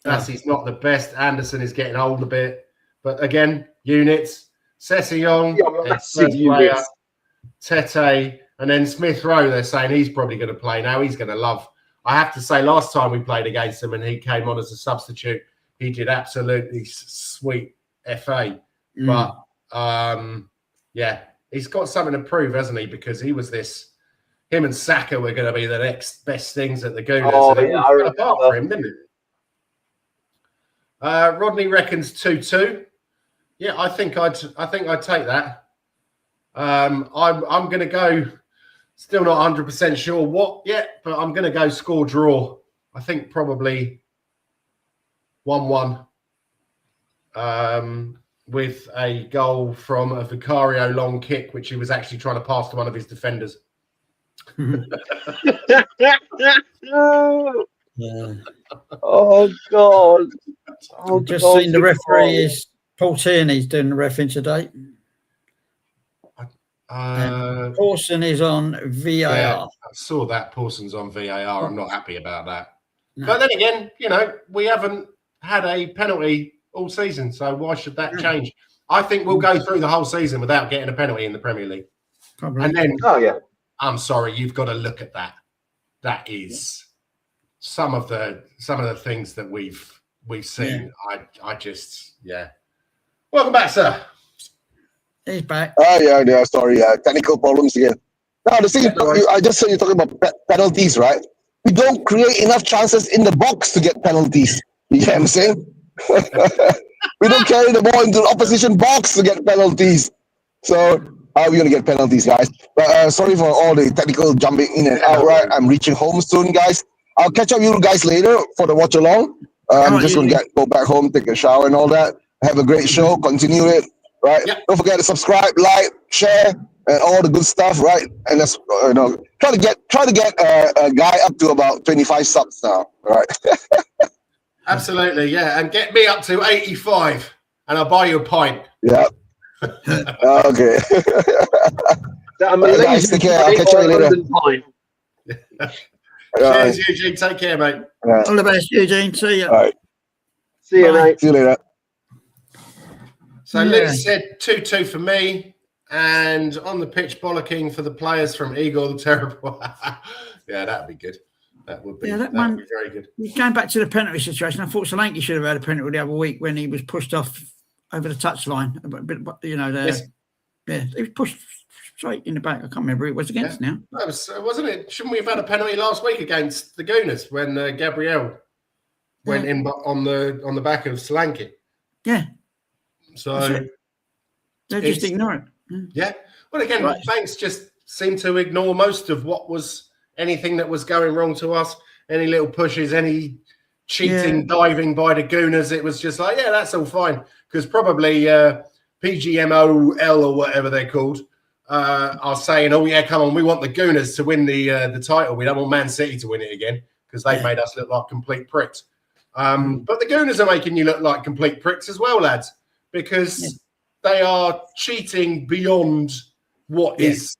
Bassi's not the best. Anderson is getting old a bit, but again, units. Sessegnon, player, Tete, and then Smith Rowe. They're saying he's probably going to play now. He's going to love. I have to say, last time we played against him and he came on as a substitute, he did absolutely sweet FA. But he's got something to prove, hasn't he? Because he was him and Saka were going to be the next best things at the Gooners. Oh, yeah, I remember. Apart for him, didn't it? Rodney reckons 2-2. Yeah, I think I'd take that. I'm going to go. Still not 100% sure what yet, but I'm going to go score draw. I think probably 1-1. With a goal from a Vicario long kick, which he was actually trying to pass to one of his defenders. Oh God! I've just seen the referee is. Paul Tierney's doing the refereeing today. Pawson is on VAR. Yeah, I saw that Pawson's on VAR. I'm not happy about that. No. But then again, you know, we haven't had a penalty all season, so why should that change? I think we'll go through the whole season without getting a penalty in the Premier League. Probably. And then, I'm sorry, you've got to look at that. That is some of the things that we've seen. Yeah. I just. Welcome back, sir. He's back. Yeah. Sorry, technical problems again. Now, the thing I just said, you're talking about penalties, right? We don't create enough chances in the box to get penalties. You get what I'm saying? We don't carry the ball into the opposition box to get penalties. So, how are we going to get penalties, guys? But sorry for all the technical jumping in and out, right? I'm reaching home soon, guys. I'll catch up with you guys later for the watch along. I'm just going to go back home, take a shower and all that. Have a great show. Continue it, right? Yep. Don't forget to subscribe, like, share, and all the good stuff, right? And let's try to get a guy up to about 25 subs now, right? Absolutely, yeah, and get me up to 85, and I'll buy you a pint. Yeah. Okay. Guys, take care. I'll catch you later. Cheers, Eugene. Take care, mate. All the best, Eugene. See you. All right. See you, mate. See you later. So Luke said 2-2 for me. and on the pitch bollocking for the players from Igor the Terrible. Yeah, that'd be good. That would be. Yeah, that would be very good. Going back to the penalty situation, I thought Solanke should have had a penalty the other week when he was pushed off over the touchline. But you know, Yes. yeah, he was pushed straight in the back. I can't remember who it was against now. That was, wasn't it? Shouldn't we have had a penalty last week against the Gooners when Gabriel went in on the back of Solanke? Yeah. So they just ignore it. Yeah. Well, again, Banks just seemed to ignore most of what was anything that was going wrong to us. Any little pushes, any cheating, diving by the Gooners. It was just like, yeah, that's all fine. Because probably PGMOL or whatever they're called are saying, oh, yeah, come on, we want the Gooners to win the title. We don't want Man City to win it again because they've made us look like complete pricks. But the Gooners are making you look like complete pricks as well, lads, because they are cheating beyond what is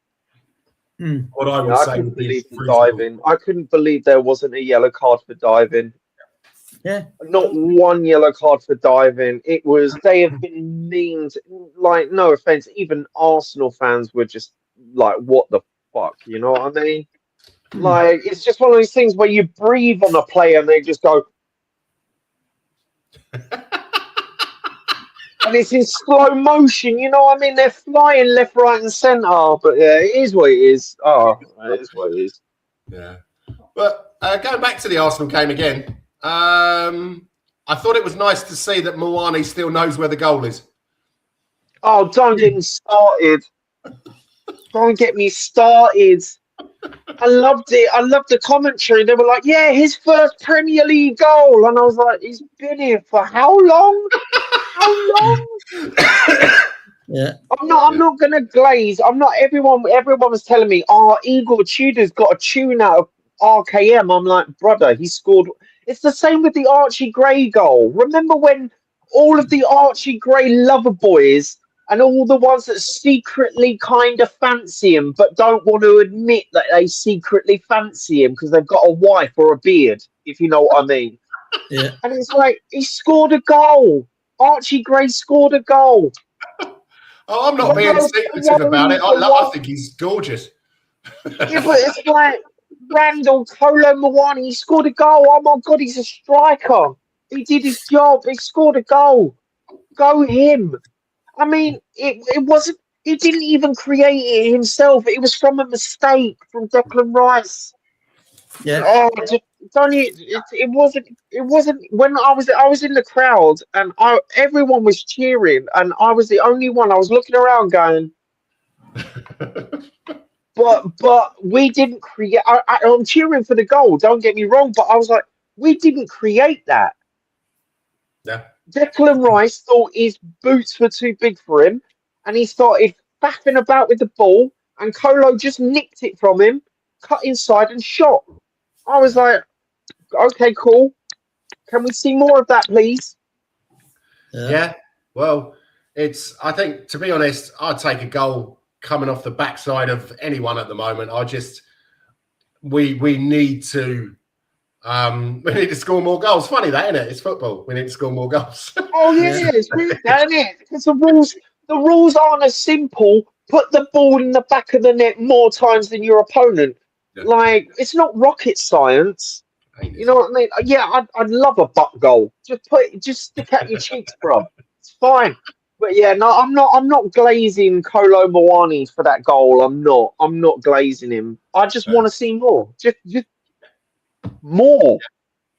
what I would say. I couldn't believe the diving. I couldn't believe there wasn't a yellow card for diving. Yeah. Not one yellow card for diving. It was, they have been memed, like, no offense, even Arsenal fans were just like, what the fuck? You know what I mean? Like, it's just one of those things where you breathe on a player and they just go. And it's in slow motion, you know what I mean? They're flying left, right, and centre. But yeah, it is what it is. Oh, it is what it is. Yeah. But going back to the Arsenal game again, I thought it was nice to see that Mawani still knows where the goal is. Oh, don't get me started. Don't get me started. I loved it. I loved the commentary. They were like, yeah, his first Premier League goal. And I was like, he's been here for how long? How long? Yeah. I'm not gonna glaze. I'm not everyone was telling me, oh, Igor Tudor's got a tune out of RKM. I'm like, brother, he scored. It's the same with the Archie Gray goal. Remember when all of the Archie Gray lover boys and all the ones that secretly kind of fancy him but don't want to admit that they secretly fancy him because they've got a wife or a beard, if you know what I mean. Yeah. And it's like, he scored a goal. Archie Gray scored a goal. Oh, I'm not being secretive about it. I think he's gorgeous. Yeah, but it's like Randall Kolo Mawani, he scored a goal. Oh my God, he's a striker. He did his job. He scored a goal. Go him. I mean, it wasn't. He didn't even create it himself. It was from a mistake from Declan Rice. Yeah. Oh, it wasn't when I was in the crowd and everyone was cheering and I was the only one. I was looking around going, but we didn't create. I'm cheering for the goal. Don't get me wrong, but I was like, we didn't create that. Yeah. Declan Rice thought his boots were too big for him, and he started faffing about with the ball, and Kolo just nicked it from him, cut inside, and shot. I was like, okay, cool. Can we see more of that, please? Yeah. Well, I think, to be honest, I'd take a goal coming off the backside of anyone at the moment. We need to score more goals. Funny that, isn't it? It's football. We need to score more goals. Oh yeah, it's weird, isn't it? Because the rules aren't as simple. Put the ball in the back of the net more times than your opponent. Yeah. Like, it's not rocket science. You know what I mean? Yeah, I'd love a butt goal. Just stick out your cheeks, bro. It's fine. But yeah, no, I'm not glazing Kolo Mawani for that goal. I'm not glazing him. I just want to see more. Just more.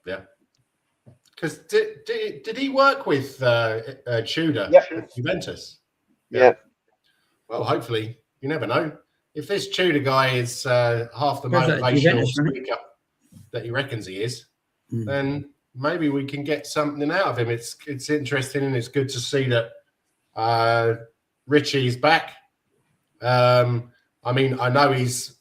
Yeah. Because did he work with Tudor at Juventus? Yeah. Well, hopefully, you never know. If this Tudor guy is half the motivational speaker that he reckons he is, then maybe we can get something out of him. It's interesting and it's good to see that Richie's back. I mean, I know he's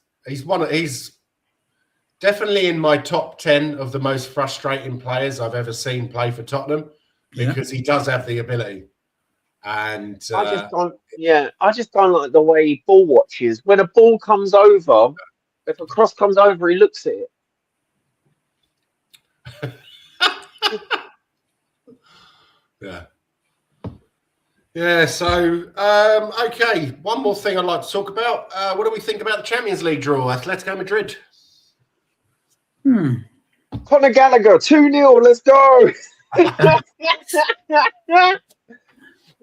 definitely in my top 10 of the most frustrating players I've ever seen play for Tottenham because he does have the ability. And I just don't like the way he ball watches. When a ball comes over, if a cross comes over, he looks at it. Yeah, so, okay. One more thing I'd like to talk about. What do we think about the Champions League draw? Atletico Madrid. Conor Gallagher, 2-0, let's go.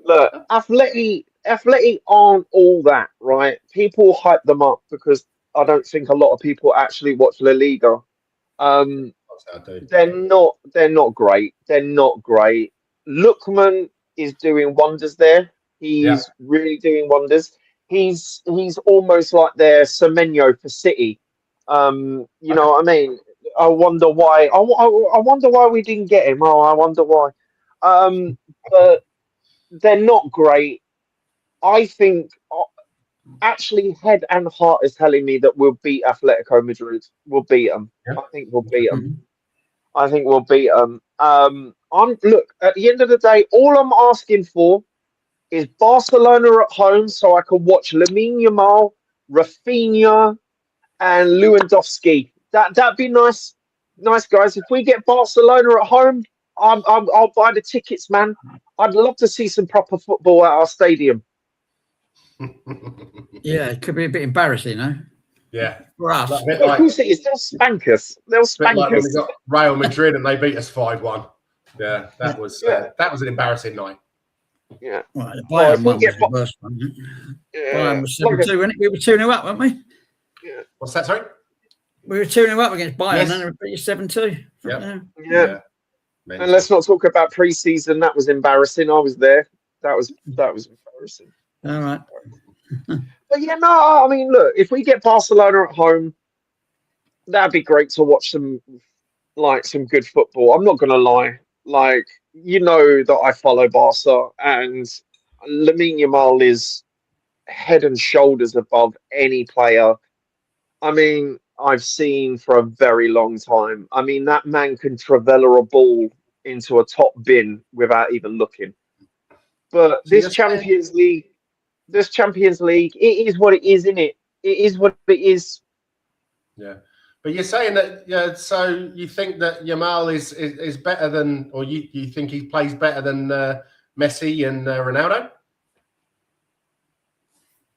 Look, Athletic aren't all that, right? People hype them up because I don't think a lot of people actually watch La Liga. They're not great. They're not great. Lookman is doing wonders there. He's really doing wonders. He's almost like their Semenyo for City. You know what I mean? I wonder why. I wonder why we didn't get him. Oh, I wonder why. But they're not great. I think actually head and heart is telling me that we'll beat Atletico Madrid. We'll beat them. I think we'll beat them. I think we'll beat them. Look, at the end of the day, all I'm asking for is Barcelona at home so I can watch Lamine Yamal, Rafinha, and Lewandowski. That'd be nice. Nice, guys. If we get Barcelona at home, I'll buy the tickets, man. I'd love to see some proper football at our stadium. Yeah, it could be a bit embarrassing, huh? Yeah. For us. Of course it is. They'll spank us. They'll spank like us. when we got Real Madrid and they beat us 5-1. Yeah, that was an embarrassing night. Yeah. Right, the Bayern one was the worst one. Bayern was 7-2, wasn't it? We were 2-0 up, weren't we? Yeah. What's that, sorry? We were 2-0 up against Bayern, Yes. and we beat 7-2. Yeah. And let's not talk about pre-season. That was embarrassing. I was there. That was embarrassing. All right. But yeah, no, I mean, look, if we get Barcelona at home, that'd be great to watch some good football. I'm not gonna lie. Like, you know that I follow Barca, and Lamine Yamal is head and shoulders above any player. I mean, I've seen for a very long time. I mean, that man can travella a ball into a top bin without even looking. But this Champions League, it is what it is, isn't it? It is what it is. Yeah. But you're saying that, so you think that Yamal is better than, or you think he plays better than Messi and Ronaldo?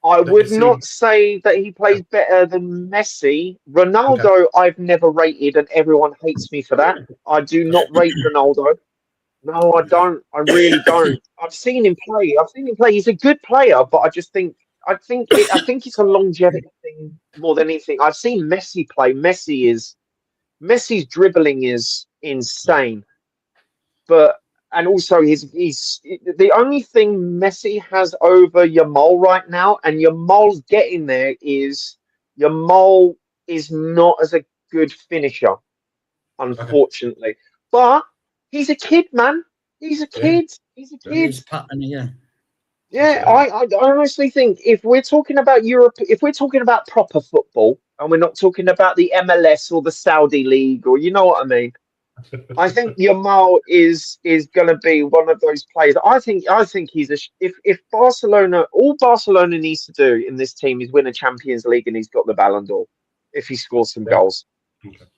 I would not say that he plays better than Messi. Ronaldo, I've never rated, and everyone hates me for that. I do not rate Ronaldo. No, I don't. I really don't. I've seen him play. He's a good player, but I think it's a longevity thing more than anything. I've seen Messi play. Messi's dribbling is insane, and also he's the only thing Messi has over Yamal right now, and Yamal's getting there, is Yamal is not as a good finisher, unfortunately. But he's a kid, man. He's a kid. He's a kid. He's putting, Yeah, I honestly think if we're talking about Europe, if we're talking about proper football, and we're not talking about the MLS or the Saudi League, or you know what I mean, I think Yamal is going to be one of those players. I think he's if Barcelona, all Barcelona needs to do in this team is win a Champions League, and he's got the Ballon d'Or if he scores some goals.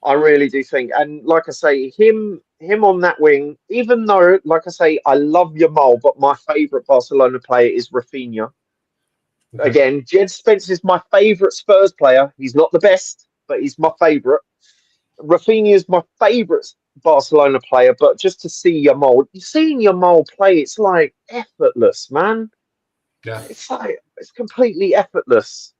I really do think, and like I say, him on that wing, even though, like I say, I love Yamal, but my favourite Barcelona player is Rafinha. Again, Jed Spence is my favourite Spurs player. He's not the best, but he's my favourite. Rafinha is my favourite Barcelona player, but just to see Yamal, seeing Yamal play, it's like effortless, man. Yeah, it's completely effortless.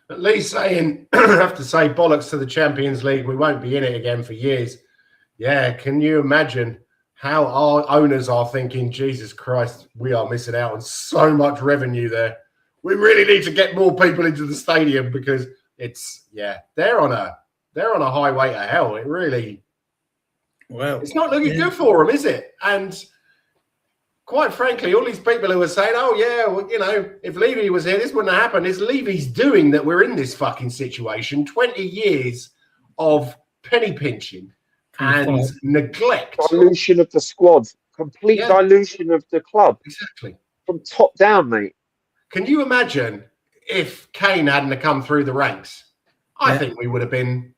At least saying, I have to say, bollocks to the Champions League. We won't be in it again for years. Yeah, can you imagine how our owners are thinking, Jesus Christ, we are missing out on so much revenue there. We really need to get more people into the stadium, because they're on a highway to hell. It really, it's not looking good for them, is it? And quite frankly, all these people who are saying, oh, yeah, well, you know, if Levy was here, this wouldn't have happened. It's Levy's doing that we're in this fucking situation. 20 years of penny pinching and neglect. Dilution of the squad. Complete dilution of the club. Exactly. From top down, mate. Can you imagine if Kane hadn't come through the ranks? I think we would have been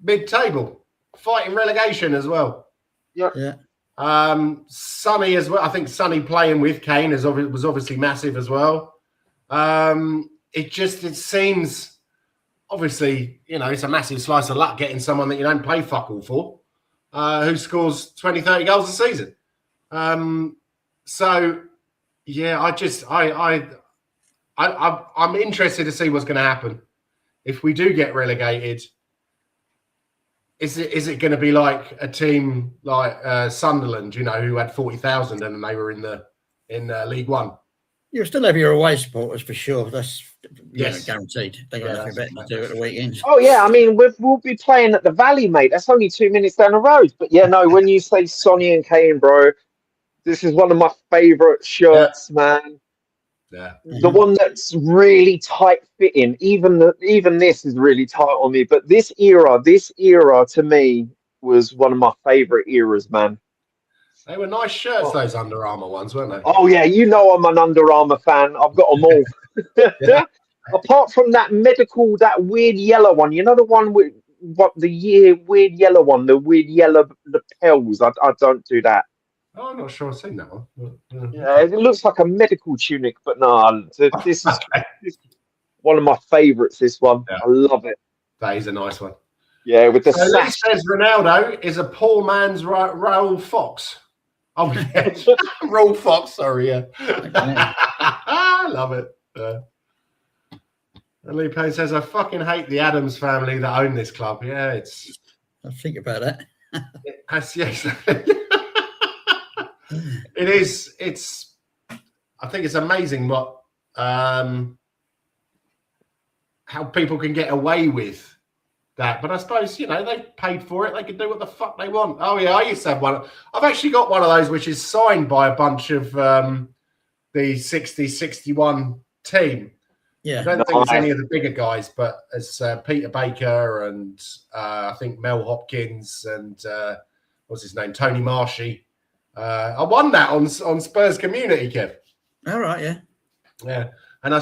mid-table, fighting relegation as well. Yeah. Sonny as well. I think Sonny playing with Kane was obviously massive as well. It seems, obviously, it's a massive slice of luck getting someone that you don't play fuck all for, who scores 20, 30 goals a season. So, yeah, I'm interested to see what's going to happen if we do get relegated. Is it going to be like a team like Sunderland, who had 40,000 and they were in League One? You'll still have your away supporters for sure. That's yes, guaranteed. They got nothing better to do at the weekends. Oh yeah, I mean we'll be playing at the Valley, mate. That's only 2 minutes down the road. But yeah, no, when you say Sonny and Kane, bro, this is one of my favourite shirts, man. Yeah. The one that's really tight fitting. Even this is really tight on me. But this era to me was one of my favourite eras, man. They were nice shirts, those Under Armour ones, weren't they? Oh yeah, I'm an Under Armour fan. I've got them all. Apart from that weird yellow one. You know the one with weird yellow one, the weird yellow lapels. I don't do that. Oh, I'm not sure I've seen that one. Yeah, it looks like a medical tunic, but no, this is one of my favourites, this one. Yeah. I love it. That is a nice one. Yeah, with the sash. Says Ronaldo is a poor man's Raoul Fox. Oh, yeah. Raoul Fox, sorry, yeah. I love it. And Lee Payne says, I fucking hate the Adams family that own this club. Yeah, it's... I think about that. Yes. It is. I think it's amazing what how people can get away with that. But I suppose they paid for it. They can do what the fuck they want. Oh yeah, I used to have one. I've actually got one of those which is signed by a bunch of the 60-61 team. Yeah, I don't think it's any of the bigger guys, but it's Peter Baker and I think Mel Hopkins and what's his name, Tony Marshy. I won that on Spurs Community, Kev. All right, yeah, and I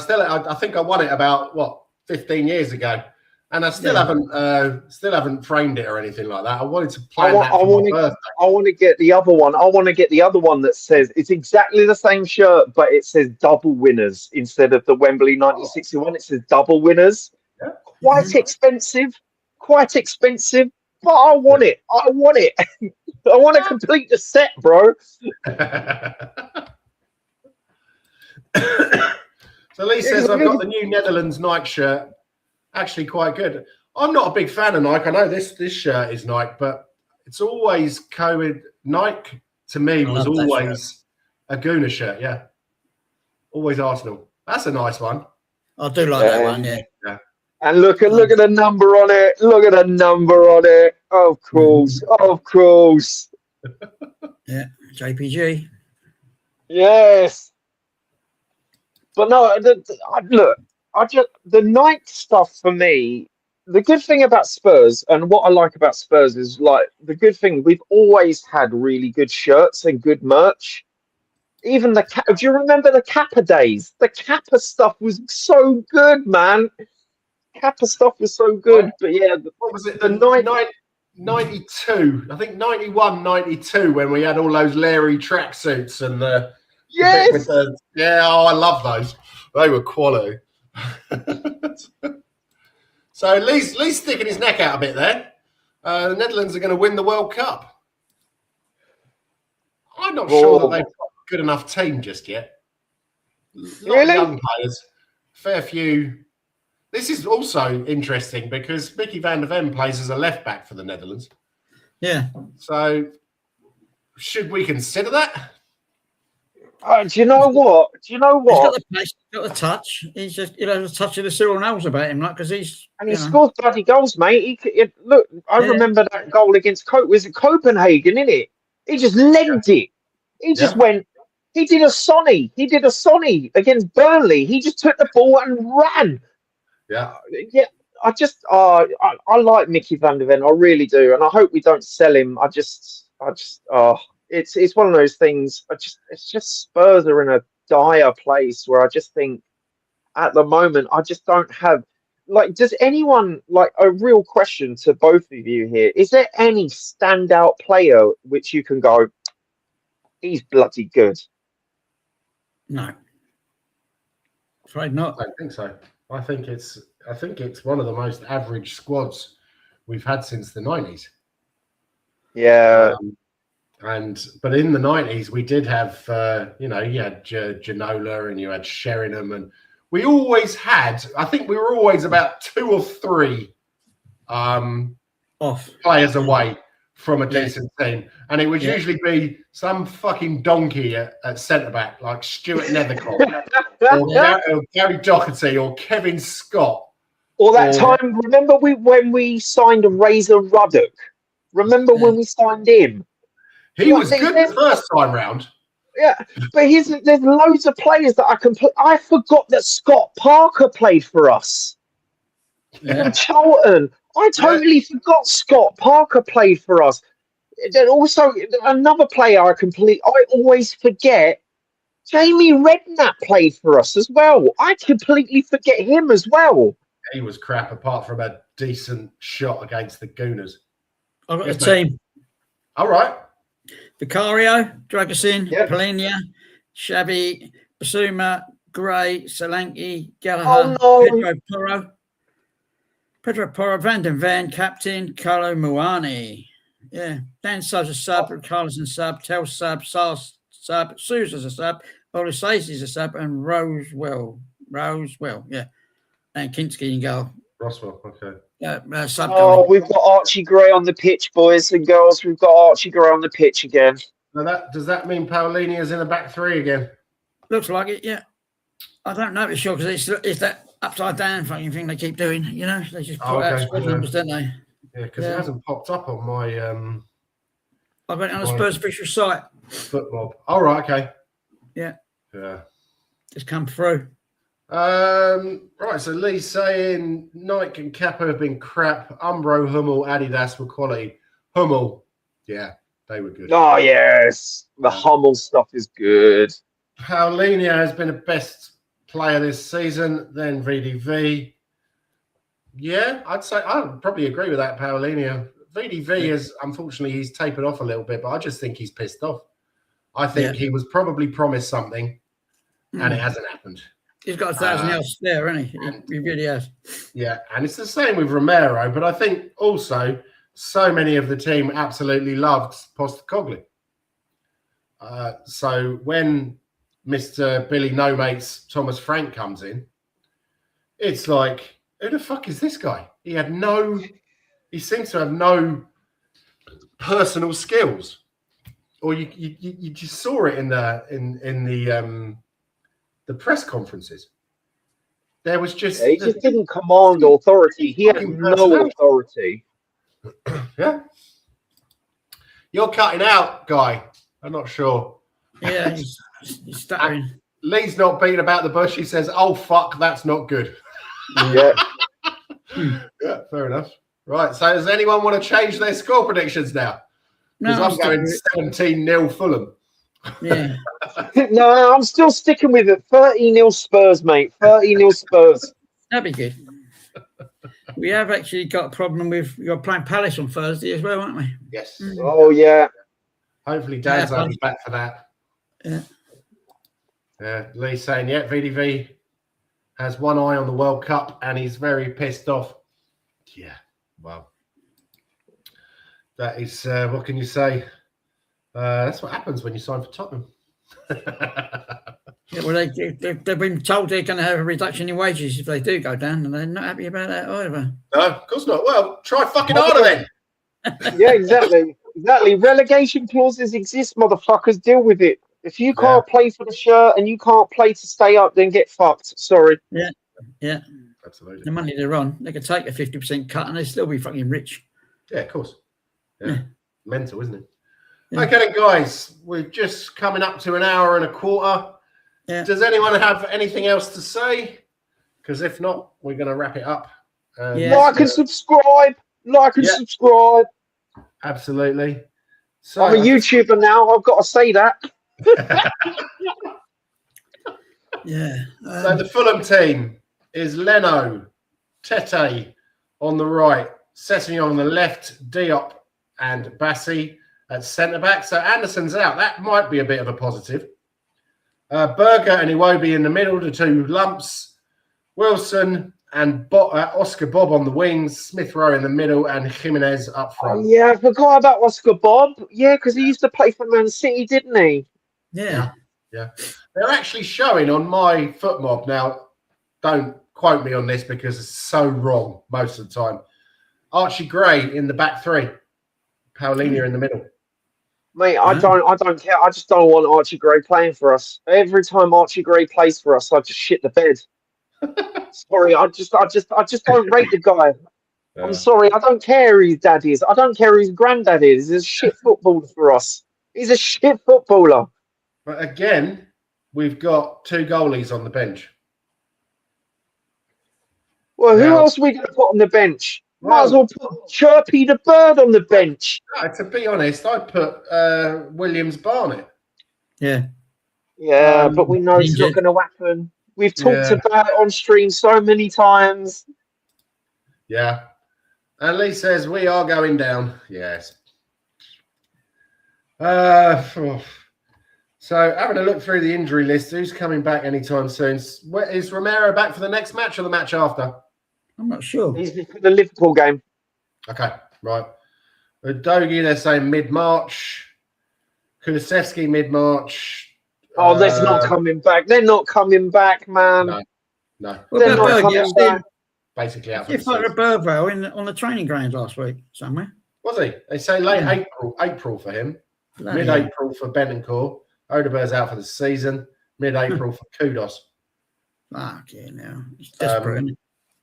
think I won it about 15 years ago, and I still haven't framed it or anything like that. I wanted to plan that for my birthday. I want to get the other one. I want to get the other one that says it's exactly the same shirt, but it says double winners instead of the Wembley 1961. It says double winners. Yeah. Quite expensive, but I want it. I want to complete the set, bro. So Lee says, I've got the new Netherlands Nike shirt. Actually quite good. I'm not a big fan of Nike. I know this shirt is Nike, but it's always Nike to me was always a Gooner shirt. Yeah. Always Arsenal. That's a nice one. I do like that one, yeah. And look at the number on it. Look at the number on it. Of course. Yeah, JPG. Yes. But no, the Nike stuff for me, the good thing about Spurs and what I like about Spurs is the good thing, we've always had really good shirts and good merch. Even do you remember the Kappa days? The Kappa stuff was so good, man. Kappa stuff was so good, but yeah, what was it? The 92, I think 91, 92, when we had all those Larry tracksuits and the I love those. They were quality. So Lee's sticking his neck out a bit there. The Netherlands are going to win the World Cup. I'm not sure that they've got a good enough team just yet. Really? Young players, fair few. This is also interesting because Mickey van der Ven plays as a left back for the Netherlands. Yeah. So should we consider that? Do you know what? He's got the pace, he's got the touch. He's just, a touch of the Cyril Knowles about him, because he's... And he scores bloody goals, mate. I remember that goal against was it Copenhagen, innit? He just legged it. He just went... He did a Sonny. Against Burnley. He just took the ball and ran. Yeah. Yeah. I like Mickey van der Ven. I really do. And I hope we don't sell him. It's one of those things. It's just Spurs are in a dire place where I just think at the moment I just don't have does anyone a real question to both of you here? Is there any standout player which you can go, He's bloody good. No. Afraid not. I don't think so. I think it's one of the most average squads we've had since the 90s. Yeah. But in the 90s, we did have, you had Ginola and you had Sheringham, and we always had, I think we were always about 2 or 3 off players away from a decent team. And it would usually be some fucking donkey at centre-back, like Stuart Nethercott, or Gary Doherty, or Kevin Scott. Or that time, remember when we signed Razor Ruddock? Remember when we signed him? He was good the first time round. Yeah, but there's loads of players that I forgot that Scott Parker played for us. From Charlton. I totally forgot Scott Parker played for us. Then also another player I always forget. Jamie Redknapp played for us as well. I completely forget him as well. He was crap apart from a decent shot against the Gooners. I've got a team. All right. Vicario, Dragosin, Polinia, Shabby, Basuma, Gray, Solanke, Gallagher, Pedro Porro, Van den Ven, captain, Carlo Muani. Yeah. Dan Subb's a sub, Carlos and sub, Tel sub, Sars sub, Sousa's a sub, Olisai's a sub, and Rosewell, yeah. And Kinski in goal. Roswell, okay. We've got Archie Gray on the pitch, boys and girls. We've got Archie Gray on the pitch again. Now does that mean Paolini is in the back 3 again? Looks like it, yeah. I don't know for sure because it's that upside down fucking thing they keep doing. You know, they just put out squad numbers, don't they? Yeah, because it hasn't popped up on my. I went on a Spurs official site. Football. All right, okay. Yeah. Yeah. Just come through. Right, so Lee's saying Nike and Kappa have been crap. Umbro, Hummel, Adidas were quality. Hummel, yeah, they were good. Oh, yes. The Hummel stuff is good. Paulinho has been the best player this season, then VDV. Yeah, I'd probably agree with that, Paulinho. VDV is, unfortunately, he's tapered off a little bit, but I just think he's pissed off. I think he was probably promised something, and it hasn't happened. He's got 1,000 else there, hasn't he? He really has. Yeah, and it's the same with Romero, but I think also so many of the team absolutely loved Postecoglou. So when Mr. Billy No Mates Thomas Frank comes in, it's like, who the fuck is this guy? He seems to have no personal skills, or you just saw it in the press conferences. There was just he just didn't command authority. He had no authority. Yeah, you're cutting out, guy. I'm not sure. Yeah, he's stuttering. Lee's not beating about the bush. He says, "Oh fuck, that's not good." Yeah. Yeah, fair enough. Right. So, does anyone want to change their score predictions now? Because I'm going 17-0 Fulham. Yeah. No, I'm still sticking with it. 30-0 Spurs, mate. 30-0 Spurs. That'd be good. We have actually got a problem with you're playing Palace on Thursday as well, aren't we? Yes. Oh yeah. Hopefully, Dan's only back for that. Yeah. Yeah. Lee's saying, VDV has one eye on the World Cup and he's very pissed off. Yeah. Well, that is what can you say? That's what happens when you sign for Tottenham. Yeah, well, they've been told they're going to have a reduction in wages if they do go down, and they're not happy about that either. No, of course not. Well, try fucking harder then. Yeah, exactly. Relegation clauses exist, motherfuckers. Deal with it. If you can't play for the shirt and you can't play to stay up, then get fucked. Sorry. Yeah. Absolutely. The money they're on, they could take a 50% cut and they'd still be fucking rich. Yeah, of course. Yeah. Mental, isn't it? Yeah. Okay, then, guys, we're just coming up to an hour and a quarter. Yeah. Does anyone have anything else to say? Because if not, we're going to wrap it up. Like and subscribe. Subscribe. Absolutely. So, I'm a YouTuber now. I've got to say that. Yeah. So the Fulham team is Leno, Tete on the right, Sessegnon on the left, Diop and Bassi. at centre-back. So Anderson's out. That might be a bit of a positive. Berger and Iwobi in the middle, the two lumps. Wilson and Oscar Bob on the wings. Smith Rowe in the middle and Jimenez up front. Oh, yeah, I forgot about Oscar Bob. Yeah, because he used to play for Man City, didn't he? Yeah. They're actually showing on my foot mob now. Don't quote me on this because it's so wrong most of the time. Archie Gray in the back three. Paulinho in the middle. Mate, I don't care. I just don't want Archie Gray playing for us. Every time Archie Gray plays for us, I just shit the bed. Sorry, I just don't rate the guy. Yeah. I'm sorry, I don't care who his dad is. I don't care who his granddad is. He's a shit footballer for us. He's a shit footballer. But again, we've got 2 goalies on the bench. Well, who else are we going to put on the bench? Might as well put Chirpy the Bird on the bench. To be honest, I'd put Williams Barnett. Yeah. Yeah, but we know it's not going to happen. We've talked about it on stream so many times. Yeah. And Lee says, we are going down. Yes. So having a look through the injury list, who's coming back anytime soon? Is Romero back for the next match or the match after? I'm not sure. He's for the Liverpool game. Okay, right. Udogie, they're saying mid-March. Kulusevski mid-March. Oh, they're not coming back. They're not coming back, man. No. They're not coming back. Basically out. He fought Roberto on the training grounds last week somewhere. Was he? They say late April for him. Mid-April for Bentancur. Odeberg's out for the season. Mid-April for Kudos. Okay, now it's desperate. Isn't it?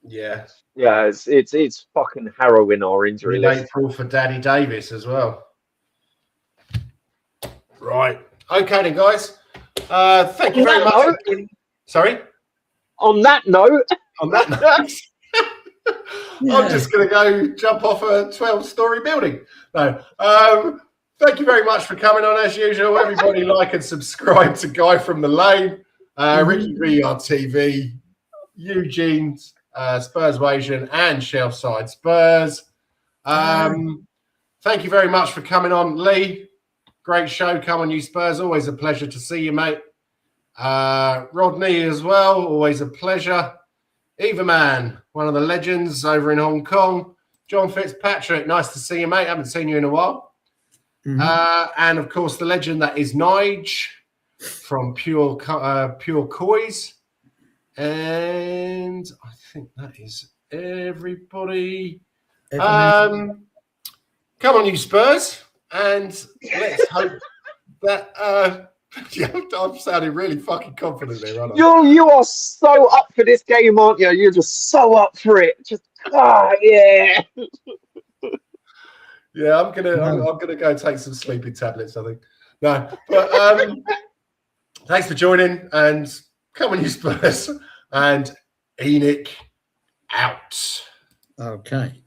Yeah. Yeah, it's fucking harrowing our injury list. Mid-April for Daddy Davis as well. Right. Okay then, guys. Thank you very much. Sorry? On that note. On that note. I'm just going to go jump off a 12-story building. No. Thank you very much for coming on as usual. Everybody like and subscribe to Guy from the Lane, RickyVillaTV, Eu Jin, Spurs Asian, and Shelfside Spurs. Thank you very much for coming on, Lee. Great show. Come on, you Spurs. Always a pleasure to see you, mate. Rodney as well. Always a pleasure. Eva Man, one of the legends over in Hong Kong. John Fitzpatrick, nice to see you, mate. Haven't seen you in a while. And of course, the legend that is Nige from Pure COYS. And I think that is everybody. Come on, you Spurs. And let's hope that I'm sounding really fucking confident there, aren't I? You are so up for this game, aren't you? You're just so up for it. Just yeah. Yeah, I'm gonna go take some sleeping tablets, I think. No, but thanks for joining, and come on, you Spurs, and Enoch out. Okay.